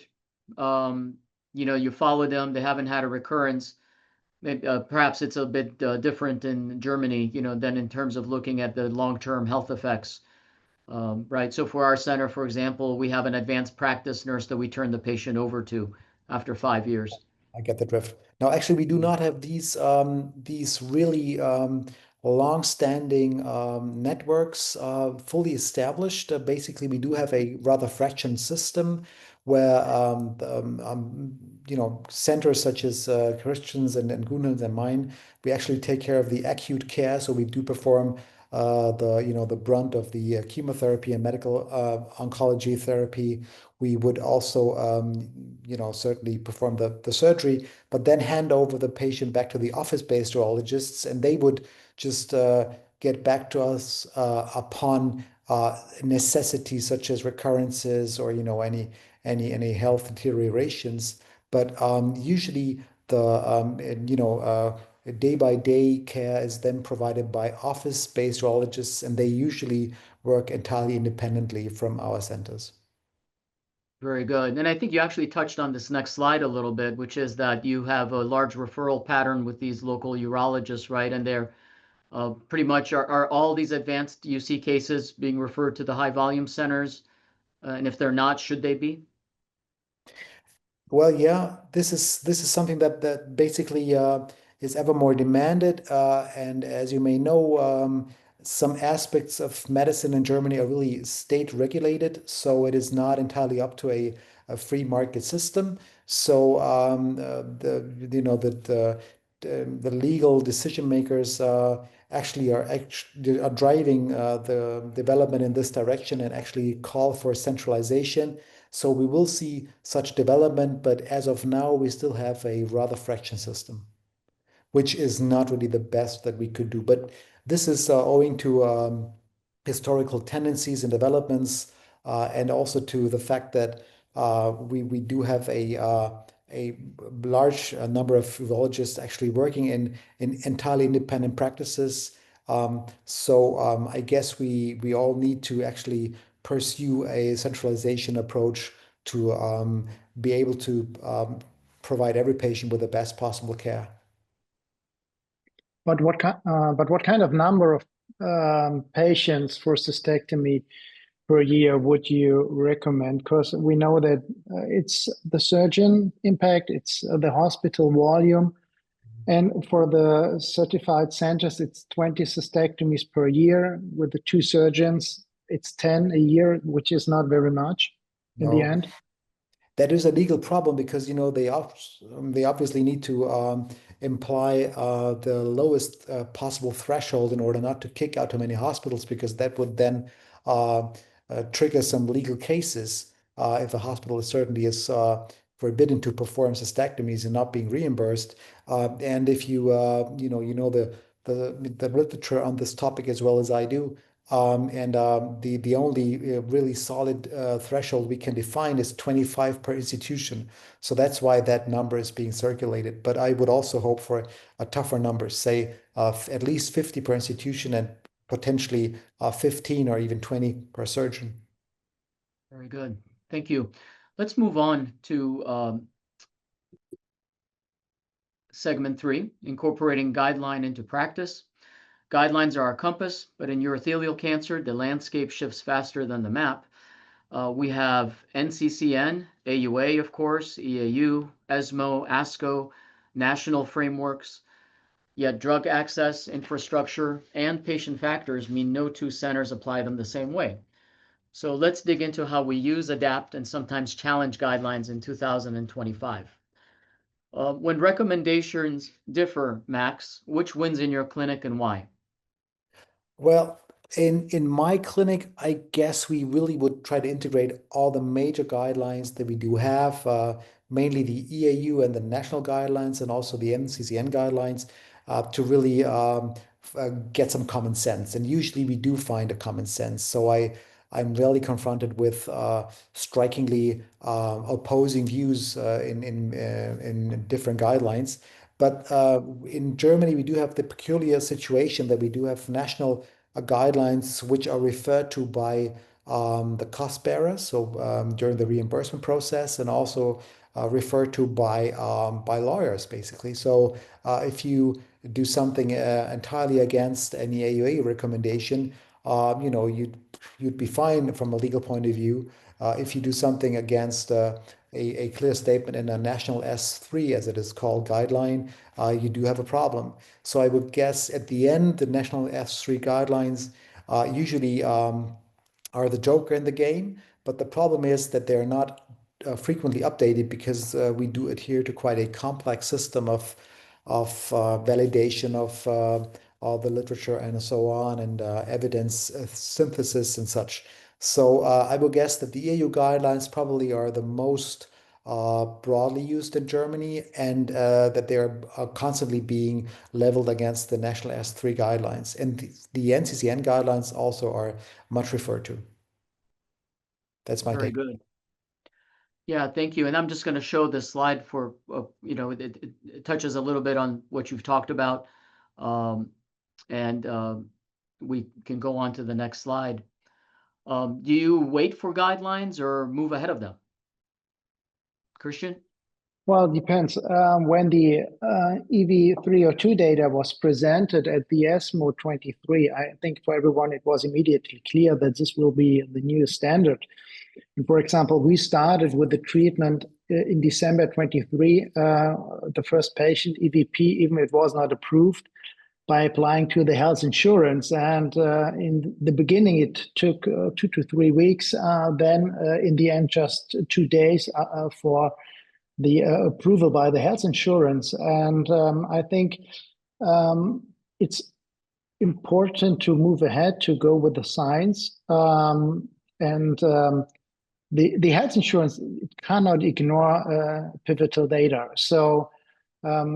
You follow them, they haven't had a recurrence. Perhaps it's a bit different in Germany, than in terms of looking at the long-term health effects. Right. So for our center, for example, we have an advanced practice nurse that we turn the patient over to after 5 years. I get the drift. Now, actually, we do not have these really long-standing networks fully established. Basically, we do have a rather fractioned system where centers such as Christians and Gunhild's and mine, we actually take care of the acute care. So we do perform the brunt of the chemotherapy and medical oncology therapy. We would also certainly perform the surgery, but then hand over the patient back to the office-based urologists, and they would just get back to us upon necessities such as recurrences or any health deteriorations. But usually the day-by-day care is then provided by office-based urologists, and they usually work entirely independently from our centers. Very good. And I think you actually touched on this next slide a little bit, which is that you have a large referral pattern with these local urologists, right? And they're pretty much are all these advanced UC cases being referred to the high volume centers? And if they're not, should they be? Well, yeah, this is something that basically is ever more demanded. And as you may know, some aspects of medicine in Germany are really state regulated, so it is not entirely up to a free market system. So the legal decision makers actually are driving the development in this direction and actually call for centralization. So we will see such development, but as of now, we still have a rather fractured system, which is not really the best that we could do. But this is owing to historical tendencies and developments, and also to the fact that we do have a large number of urologists actually working in entirely independent practices. I guess we all need to actually pursue a centralization approach to be able to provide every patient with the best possible care. But what kind of number of patients for cystectomy per year would you recommend? Because we know that it's the surgeon impact, it's the hospital volume, and for the certified centers, it's 20 cystectomies per year. With the 2 surgeons, it's 10 a year, which is not very much in the No, end. that is a legal problem because they obviously need to imply the lowest possible threshold in order not to kick out too many hospitals, because that would then trigger some legal cases if a hospital certainly is forbidden to perform cystectomies and not being reimbursed. And if you know the literature on this topic as well as I do. And the only really solid threshold we can define is 25 per institution. So that's why that number is being circulated. But I would also hope for a tougher number, say at least 50 per institution and potentially 15 or even 20 per surgeon. Very good. Thank you. Let's move on to segment 3, incorporating guideline into practice. Guidelines are our compass, but in urothelial cancer, the landscape shifts faster than the map. We have NCCN, AUA, of course, EAU, ESMO, ASCO, national frameworks. Yet drug access, infrastructure, and patient factors mean no 2 centers apply them the same way. So let's dig into how we use, adapt, and sometimes challenge guidelines in 2025. When recommendations differ, Max, which wins in your clinic and why? Well, in my clinic, I guess we really would try to integrate all the major guidelines that we do have, mainly the EAU and the national guidelines, and also the NCCN guidelines, to really get some common sense. And usually we do find a common sense. So I'm rarely confronted with strikingly opposing views in different guidelines. But in Germany, we do have the peculiar situation that we do have national guidelines which are referred to by the cost bearer, so during the reimbursement process, and also referred to by lawyers, basically. So if you do something entirely against any AUA recommendation, you'd be fine from a legal point of view. If you do something against a clear statement in a national S3, as it is called, guideline, you do have a problem. So I would guess at the end, the national S3 guidelines usually are the joker in the game. But the problem is that they're not frequently updated because we do adhere to quite a complex system of validation of all the literature and so on, and evidence synthesis and such. So I will guess that the EU guidelines probably are the most broadly used in Germany, and that they're constantly being leveled against the national S3 guidelines. And the NCCN guidelines also are much referred to. That's my Very take. good. Yeah, thank you. And I'm just going to show this slide for, it touches a little bit on what you've talked about. And we can go on to the next slide. Do you wait for guidelines or move ahead of them? Christian? Well, it depends. When the EV302 data was presented at the ESMO 23, I think for everyone it was immediately clear that this will be the new standard. And for example, we started with the treatment in December 23, the first patient, EVP, even if it was not approved, by applying to the health insurance. And in the beginning, it took 2 to 3 weeks. Then in the end, just 2 days for the approval by the health insurance. And I think it's important to move ahead, to go with the science. The health insurance cannot ignore pivotal data. So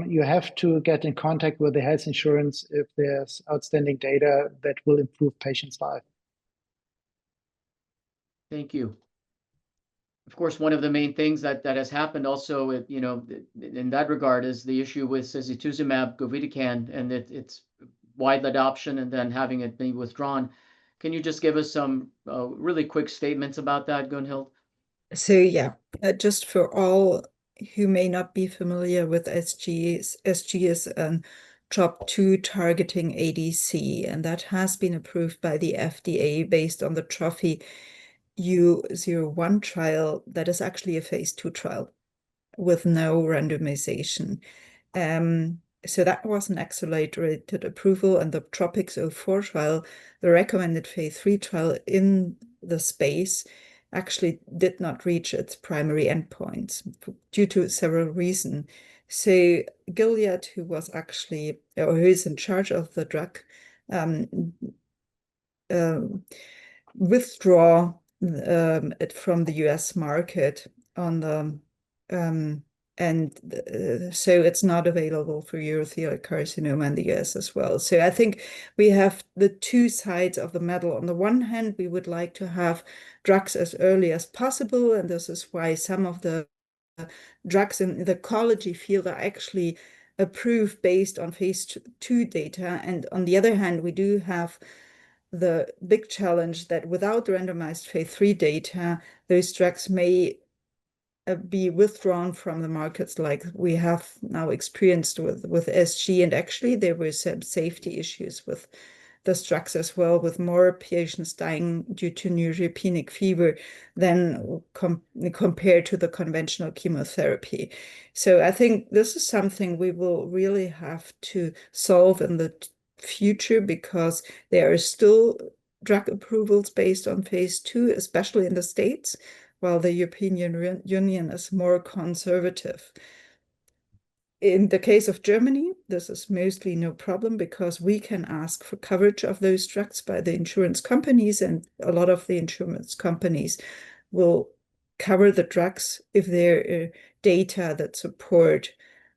you have to get in contact with the health insurance if there's outstanding data that will improve patients' life. Thank you. Of course, one of the main things that has happened also, in that regard, is the issue with sacituzumab govitecan and its wide adoption and then having it be withdrawn. Can you just give us some really quick statements about that, Gunhild? So yeah, just for all who may not be familiar with SG is an TROP2 targeting ADC, and that has been approved by the FDA based on the trophy U01 trial that is actually a phase 2 trial with no randomization. So that was an accelerated approval, and the TROPICS-04 trial, the recommended phase 3 trial in the space, actually did not reach its primary endpoints due to several reasons. So Gilead, who is in charge of the drug, withdraw it from the US market on the so it's not available for urothelial carcinoma in the US as well. So I think we have the two sides of the medal. On the one hand, we would like to have drugs as early as possible, and this is why some of the drugs in the oncology field are actually approved based on phase 2 data. And on the other hand, we do have the big challenge that without randomized phase 3 data, those drugs may be withdrawn from the markets like we have now experienced with SG. And actually, there were some safety issues with the drugs as well, with more patients dying due to neutropenic fever than compared to the conventional chemotherapy. So I think this is something we will really have to solve in the future, because there are still drug approvals based on phase 2, especially in the States, while the European Union is more conservative. In the case of Germany, this is mostly no problem, because we can ask for coverage of those drugs by the insurance companies, and a lot of the insurance companies will cover the drugs if there are data that support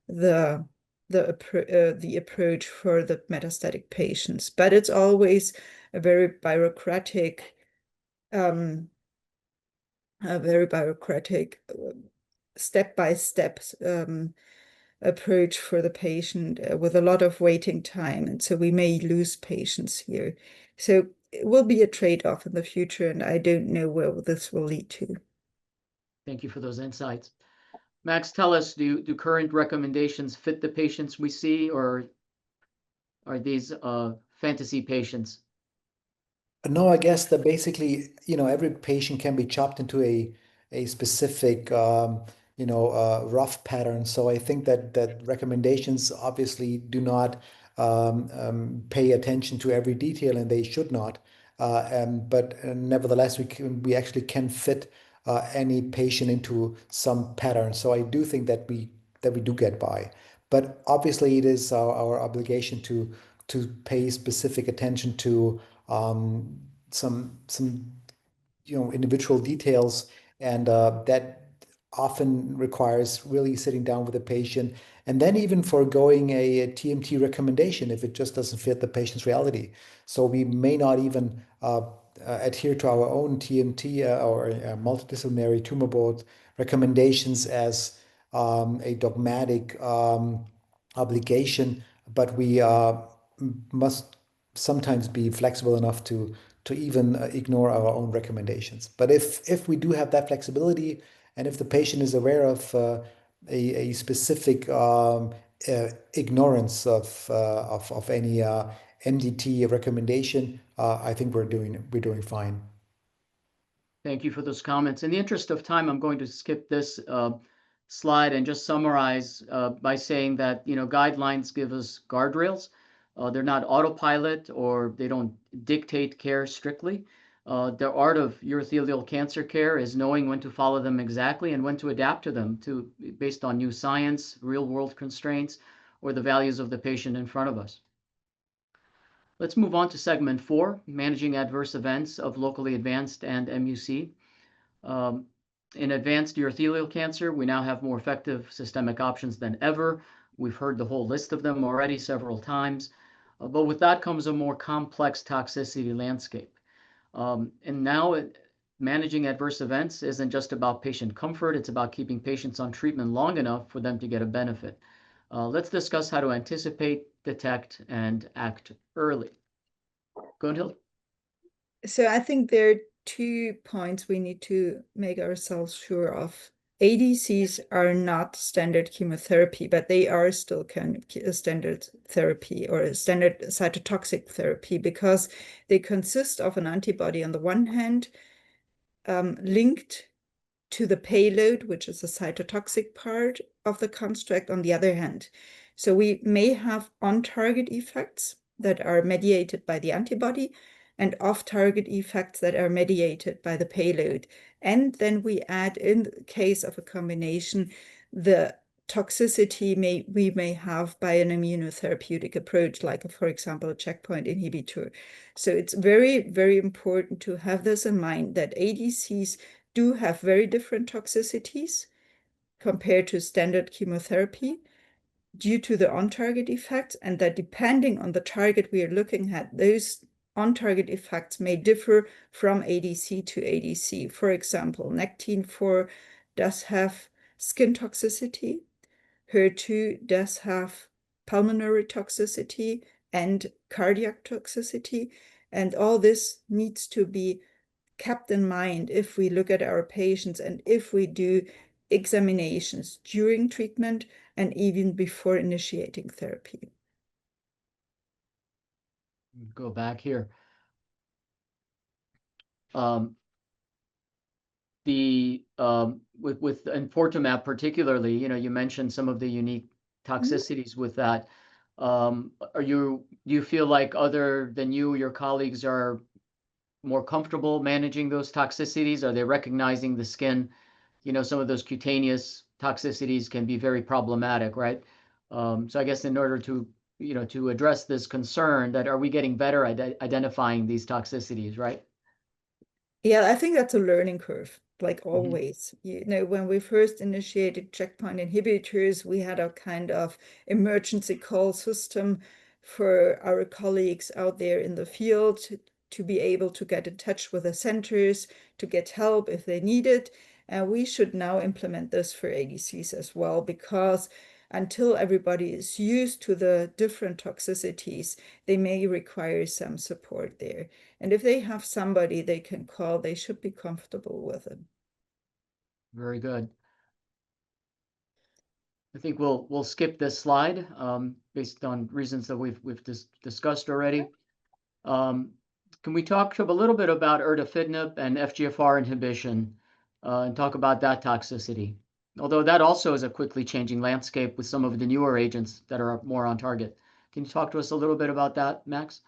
the approach for the metastatic patients. But it's always a very bureaucratic step-by-step approach for the patient, with a lot of waiting time, and so we may lose patients here. So it will be a trade-off in the future, and I don't know where this will lead to. Thank you for those insights. Max, tell us, do current recommendations fit the patients we see, or are these fantasy patients? No, I guess that basically, every patient can be chopped into a specific, rough pattern. So I think that recommendations obviously do not pay attention to every detail, and they should not. But nevertheless, we actually can fit any patient into some pattern. So I do think that we do get by. But obviously, it is our obligation to pay specific attention to some individual details, and that often requires really sitting down with the patient, and then even foregoing a TMT recommendation if it just doesn't fit the patient's reality. So we may not even adhere to our own TMT or multidisciplinary tumor board recommendations as a dogmatic obligation, but we must sometimes be flexible enough to even ignore our own recommendations. But if we do have that flexibility, and if the patient is aware of a specific ignorance of any MDT recommendation, I think we're doing fine. Thank you for those comments. In the interest of time, I'm going to skip this slide and just summarize by saying that guidelines give us guardrails. They're not autopilot, or they don't dictate care strictly. The art of urothelial cancer care is knowing when to follow them exactly and when to adapt to them based on new science, real-world constraints, or the values of the patient in front of us. Let's move on to segment 4, managing adverse events of locally advanced and MUC. In advanced urothelial cancer, we now have more effective systemic options than ever. We've heard the whole list of them already several times. But with that comes a more complex toxicity landscape. And now managing adverse events isn't just about patient comfort, it's about keeping patients on treatment long enough for them to get a benefit. Let's discuss how to anticipate, detect, and act early. Gunhild? So I think there are 2 points we need to make ourselves sure of. ADCs are not standard chemotherapy, but they are still kind of a standard therapy or a standard cytotoxic therapy, because they consist of an antibody on the one hand linked to the payload, which is the cytotoxic part of the construct on the other hand. So we may have on-target effects that are mediated by the antibody and off-target effects that are mediated by the payload. And then we add, in the case of a combination, the toxicity we may have by an immunotherapeutic approach, like, for example, a checkpoint inhibitor. So it's very, very important to have this in mind, that ADCs do have very different toxicities compared to standard chemotherapy due to the on-target effects, and that depending on the target we are looking at, those on-target effects may differ from ADC to ADC. For example, Nectin-4 does have skin toxicity, HER2 does have pulmonary toxicity and cardiac toxicity, and all this needs to be kept in mind if we look at our patients and if we do examinations during treatment and even before initiating therapy. Go back here. With enfortumab particularly, you mentioned some of the unique toxicities with that. Do you feel like other than your colleagues are more comfortable managing those toxicities? Are they recognizing the skin? Some of those cutaneous toxicities can be very problematic, right? So I guess in order to to address this concern, that are we getting better at identifying these toxicities, right? Yeah, I think that's a learning curve, like always. When we first initiated checkpoint inhibitors, we had a kind of emergency call system for our colleagues out there in the field to be able to get in touch with the centers, to get help if they need it. And we should now implement this for ADCs as well, because until everybody is used to the different toxicities, they may require some support there. And if they have somebody they can call, they should be comfortable with it. Very good. I think we'll skip this slide based on reasons that we've discussed already. Can we talk a little bit about erdafitinib and FGFR inhibition and talk about that toxicity? Although that also is a quickly changing landscape with some of the newer agents that are more on target. Can you talk to us a little bit about that, Max?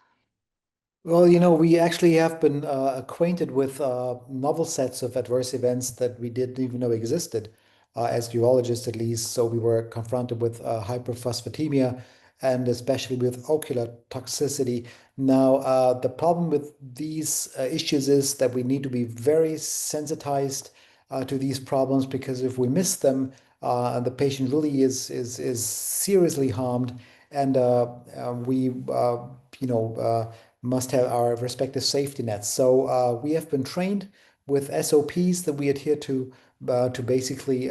Well, we actually have been acquainted with novel sets of adverse events that we didn't even know existed, as urologists at least. So we were confronted with hyperphosphatemia and especially with ocular toxicity. Now, the problem with these issues is that we need to be very sensitized to these problems, because if we miss them, the patient really is seriously harmed, and we must have our respective safety nets. So we have been trained with SOPs that we adhere to basically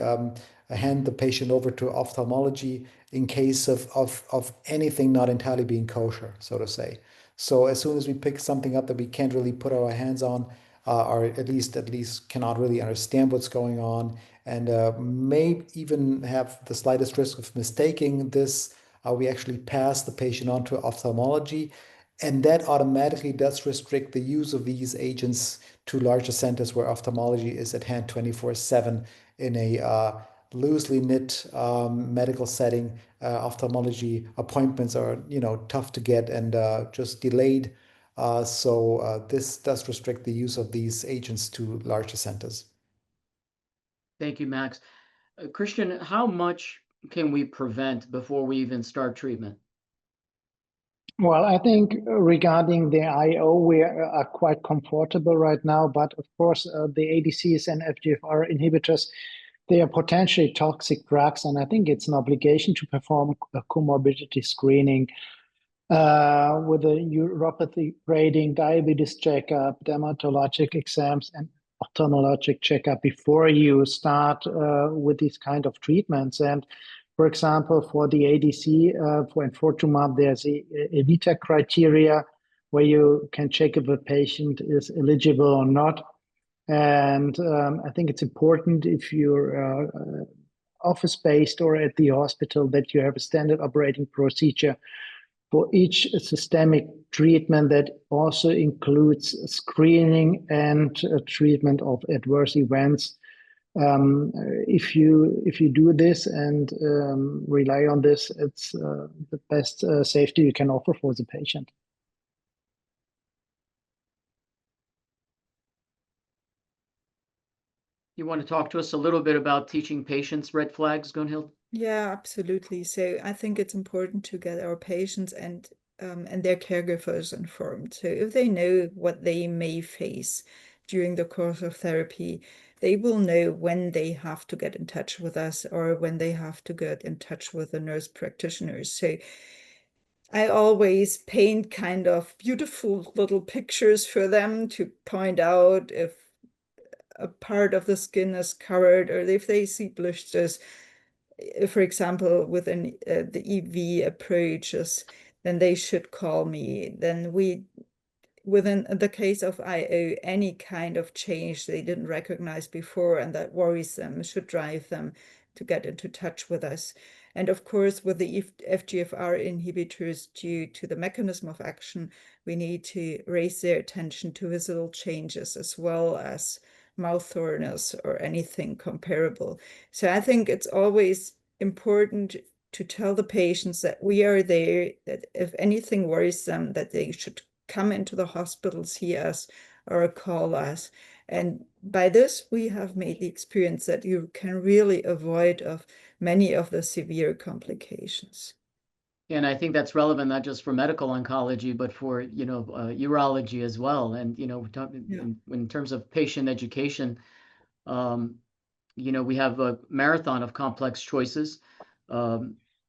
hand the patient over to ophthalmology in case of anything not entirely being kosher, so to say. So as soon as we pick something up that we can't really put our hands on, or at least cannot really understand what's going on, and may even have the slightest risk of mistaking this, we actually pass the patient on to ophthalmology. And that automatically does restrict the use of these agents to larger centers where ophthalmology is at hand 24/7. In a loosely knit medical setting, ophthalmology appointments are tough to get and just delayed. So this does restrict the use of these agents to larger centers. Thank you, Max. Christian, how much can we prevent before we even start treatment? Well, I think regarding the IO, we are quite comfortable right now, but of course, the ADCs and FGFR inhibitors, they are potentially toxic drugs, and I think it's an obligation to perform a comorbidity screening with a uropathy rating, diabetes checkup, dermatologic exams, and ophthalmologic checkup before you start with these kind of treatments. And for example, for the ADC, for enfortumab, there's a Evita criteria where you can check if a patient is eligible or not. And I think it's important if you're office-based or at the hospital that you have a standard operating procedure for each systemic treatment that also includes screening and treatment of adverse events. If you do this and rely on this, it's the best safety you can offer for the patient. You want to talk to us a little bit about teaching patients red flags, Gunhild? Yeah, absolutely. So I think it's important to get our patients and their caregivers informed. So if they know what they may face during the course of therapy, they will know when they have to get in touch with us or when they have to get in touch with the nurse practitioners. So I always paint kind of beautiful little pictures for them to point out if a part of the skin is covered or if they see blisters, for example, within the EV approaches, then they should call me. Then within the case of IO, any kind of change they didn't recognize before and that worries them should drive them to get into touch with us. And of course, with the FGFR inhibitors, due to the mechanism of action, we need to raise their attention to visible changes as well as mouth soreness or anything comparable. So I think it's always important to tell the patients that we are there, that if anything worries them, that they should come into the hospital, see us, or call us. And by this, we have made the experience that you can really avoid of many of the severe complications. And I think that's relevant not just for medical oncology, but for urology as well. And in terms of patient education, we have a marathon of complex choices,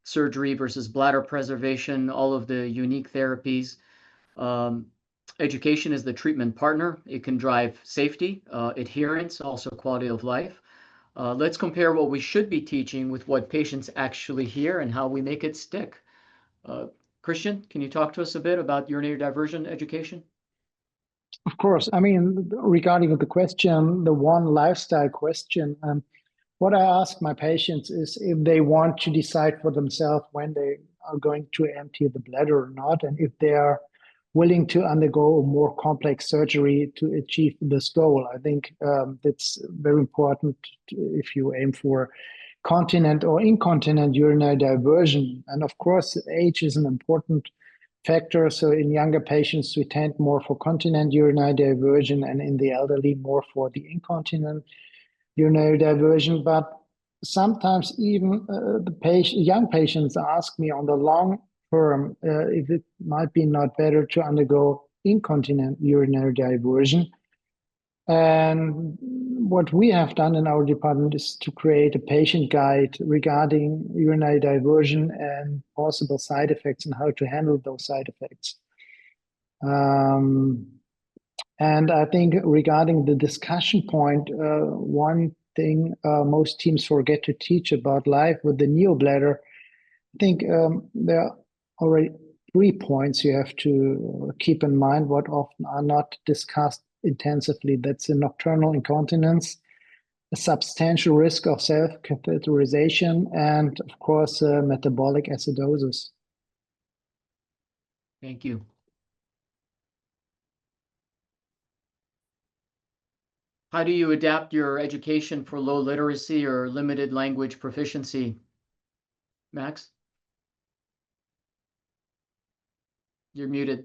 surgery versus bladder preservation, all of the unique therapies. Education is the treatment partner. It can drive safety, adherence, also quality of life. Let's compare what we should be teaching with what patients actually hear and how we make it stick. Christian, can you talk to us a bit about urinary diversion education? Of course. I mean, regarding the question, the one lifestyle question, what I ask my patients is if they want to decide for themselves when they are going to empty the bladder or not, and if they are willing to undergo a more complex surgery to achieve this goal. I think that's very important if you aim for continent or incontinent urinary diversion. And of course, age is an important factor. So in younger patients, we tend more for continent urinary diversion, and in the elderly, more for the incontinent urinary diversion. But sometimes even young patients ask me on the long term if it might be not better to undergo incontinent urinary diversion. And what we have done in our department is to create a patient guide regarding urinary diversion and possible side effects and how to handle those side effects. And I think regarding the discussion point, one thing most teams forget to teach about life with the neobladder, I think there are already 3 points you have to keep in mind what often are not discussed intensively. That's the nocturnal incontinence, a substantial risk of self-catheterization, and of course, metabolic acidosis. Thank you. How do you adapt your education for low literacy or limited language proficiency? Max? You're muted.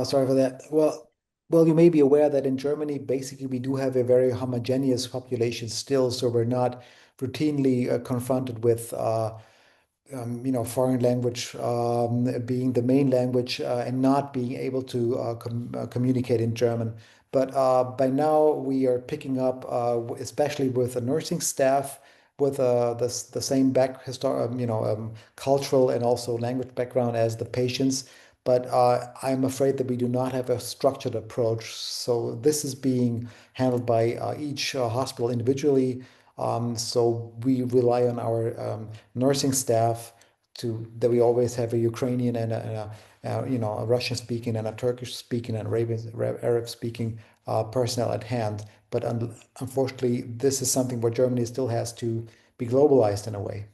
Sorry for that. Well, you may be aware that in Germany, basically, we do have a very homogeneous population still, so we're not routinely confronted with foreign language being the main language and not being able to communicate in German. But by now we are picking up, especially with the nursing staff, with the same cultural and also language background as the patients. But I'm afraid that we do not have a structured approach. So this is being handled by each hospital individually. So we rely on our nursing staff that we always have a Ukrainian and a Russian speaking and a Turkish speaking and Arab speaking personnel at hand. But unfortunately, this is something where Germany still has to be globalized in a way.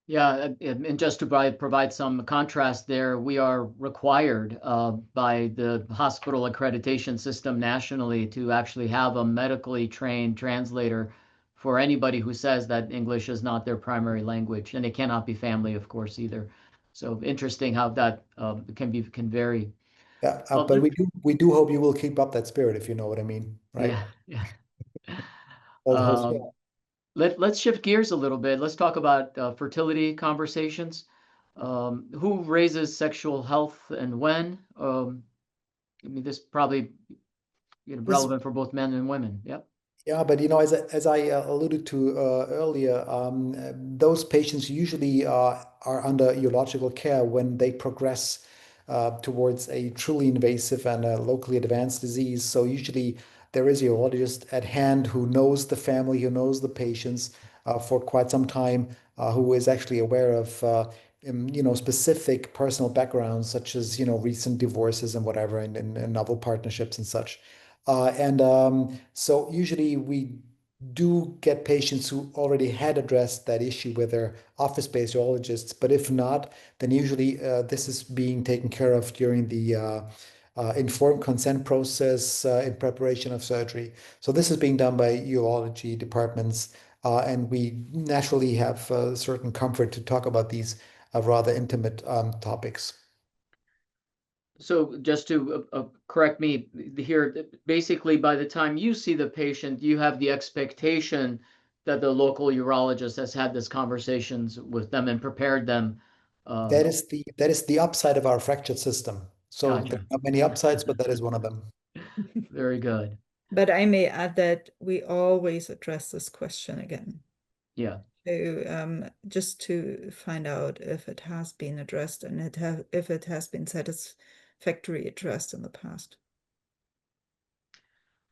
Yeah, and just to provide some contrast there, we are required by the hospital accreditation system nationally to actually have a medically trained translator for anybody who says that English is not their primary language, and it cannot be family, of course, either. So interesting how that can vary. Yeah, Well, but we do hope you will keep up that spirit, if you know what I mean, right? yeah, yeah. All hope. Um, let's shift gears a little bit. Let's talk about fertility conversations. Who raises sexual health and when? I mean, this probably This relevant for both men and women. Yep. Yeah, but as I alluded to earlier, those patients usually are under urological care when they progress towards a truly invasive and a locally advanced disease. So usually there is a urologist at hand who knows the family, who knows the patients for quite some time, who is actually aware of specific personal backgrounds such as recent divorces and whatever, and novel partnerships and such. So usually we do get patients who already had addressed that issue with their office-based urologists, but if not, then usually this is being taken care of during the informed consent process in preparation of surgery. So this is being done by urology departments, and we naturally have certain comfort to talk about these rather intimate topics. So just to correct me here, basically by the time you see the patient, you have the expectation that the local urologist has had these conversations with them and prepared them. That Um, is the upside of our fractured system. So there gotcha. are many upsides, but that is one of them. Very good. But I may add that we always address this question again. Yeah. So just to find out if it has been addressed and if it has been satisfactorily addressed in the past.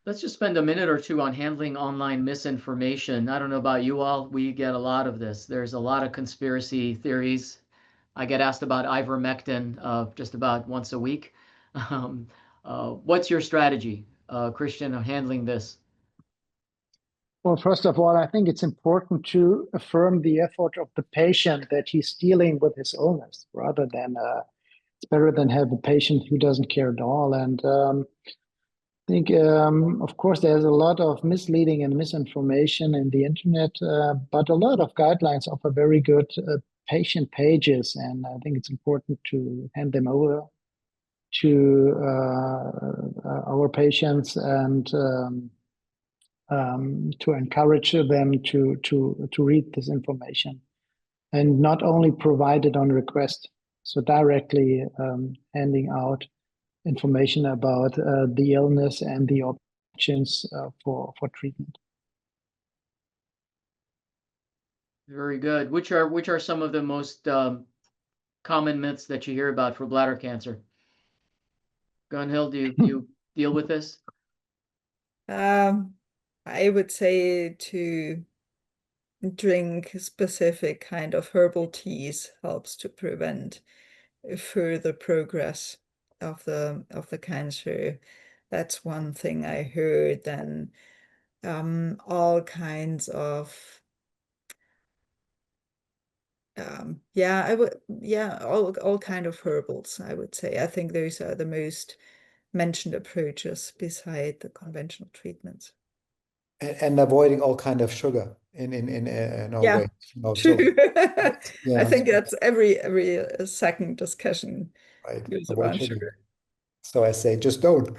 Let's just spend a minute or two on handling online misinformation. I don't know about you all, we get a lot of this. There's a lot of conspiracy theories. I get asked about ivermectin just about once a week. Um, what's your strategy, Christian, of handling this? Well, first of all, I think it's important to affirm the effort of the patient that he's dealing with his illness rather than it's better than have a patient who doesn't care at all. And I think, of course, there's a lot of misleading and misinformation in the internet, but a lot of guidelines offer very good patient pages. And I think it's important to hand them over to our patients and to encourage them to read this information and not only provide it on request, so directly handing out information about the illness and the options for treatment. Very good. Which are some of the most common myths that you hear about for bladder cancer? Gunhill, do you deal with this? I would say to drink specific kind of herbal teas helps to prevent further progress of the cancer. That's one thing I heard. Then all kinds of all kind of herbals, I would say. I think those are the most mentioned approaches beside the conventional treatments. And avoiding all kind of sugar in all Yeah, ways. So true. I yeah, think that's every second discussion right. goes Avoid around sugar. sugar. So I say just don't.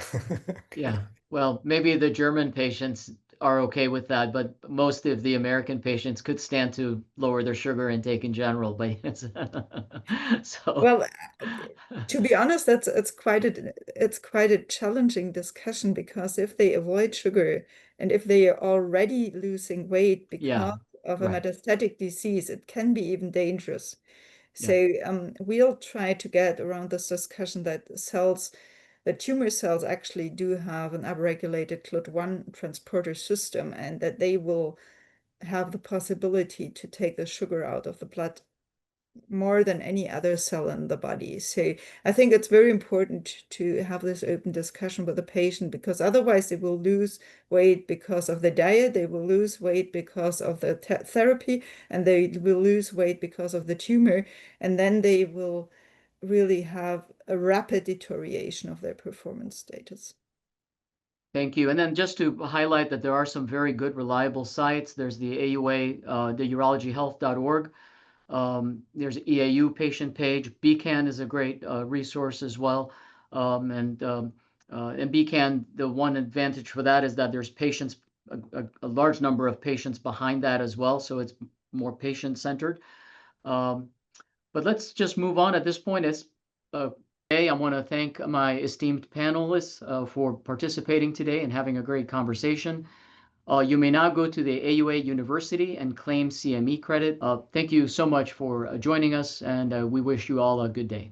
Yeah. Well, maybe the German patients are okay with that, but most of the American patients could stand to lower their sugar intake in general. But it's so Well, to be honest, it's quite a challenging discussion because if they avoid sugar and if they are already losing weight yeah, because of a right. metastatic disease, it can be even dangerous. Yeah. So we'll try to get around this discussion that tumor cells actually do have an upregulated CLUT1 transporter system and that they will have the possibility to take the sugar out of the blood more than any other cell in the body. So I think it's very important to have this open discussion with the patient, because otherwise they will lose weight because of the diet, they will lose weight because of the therapy, and they will lose weight because of the tumor, and then they will really have a rapid deterioration of their performance status. Thank you. And then just to highlight that there are some very good, reliable sites. There's the AUA, the urologyhealth.org. There's an EAU patient page. BCAN is a great resource as well. And BCAN, the one advantage for that is that there's patients, a large number of patients behind that as well. So it's more patient-centered. But let's just move on at this point. Today, I want to thank my esteemed panelists for participating today and having a great conversation. You may now go to the AUA University and claim CME credit. Thank you so much for joining us, and we wish you all a good day.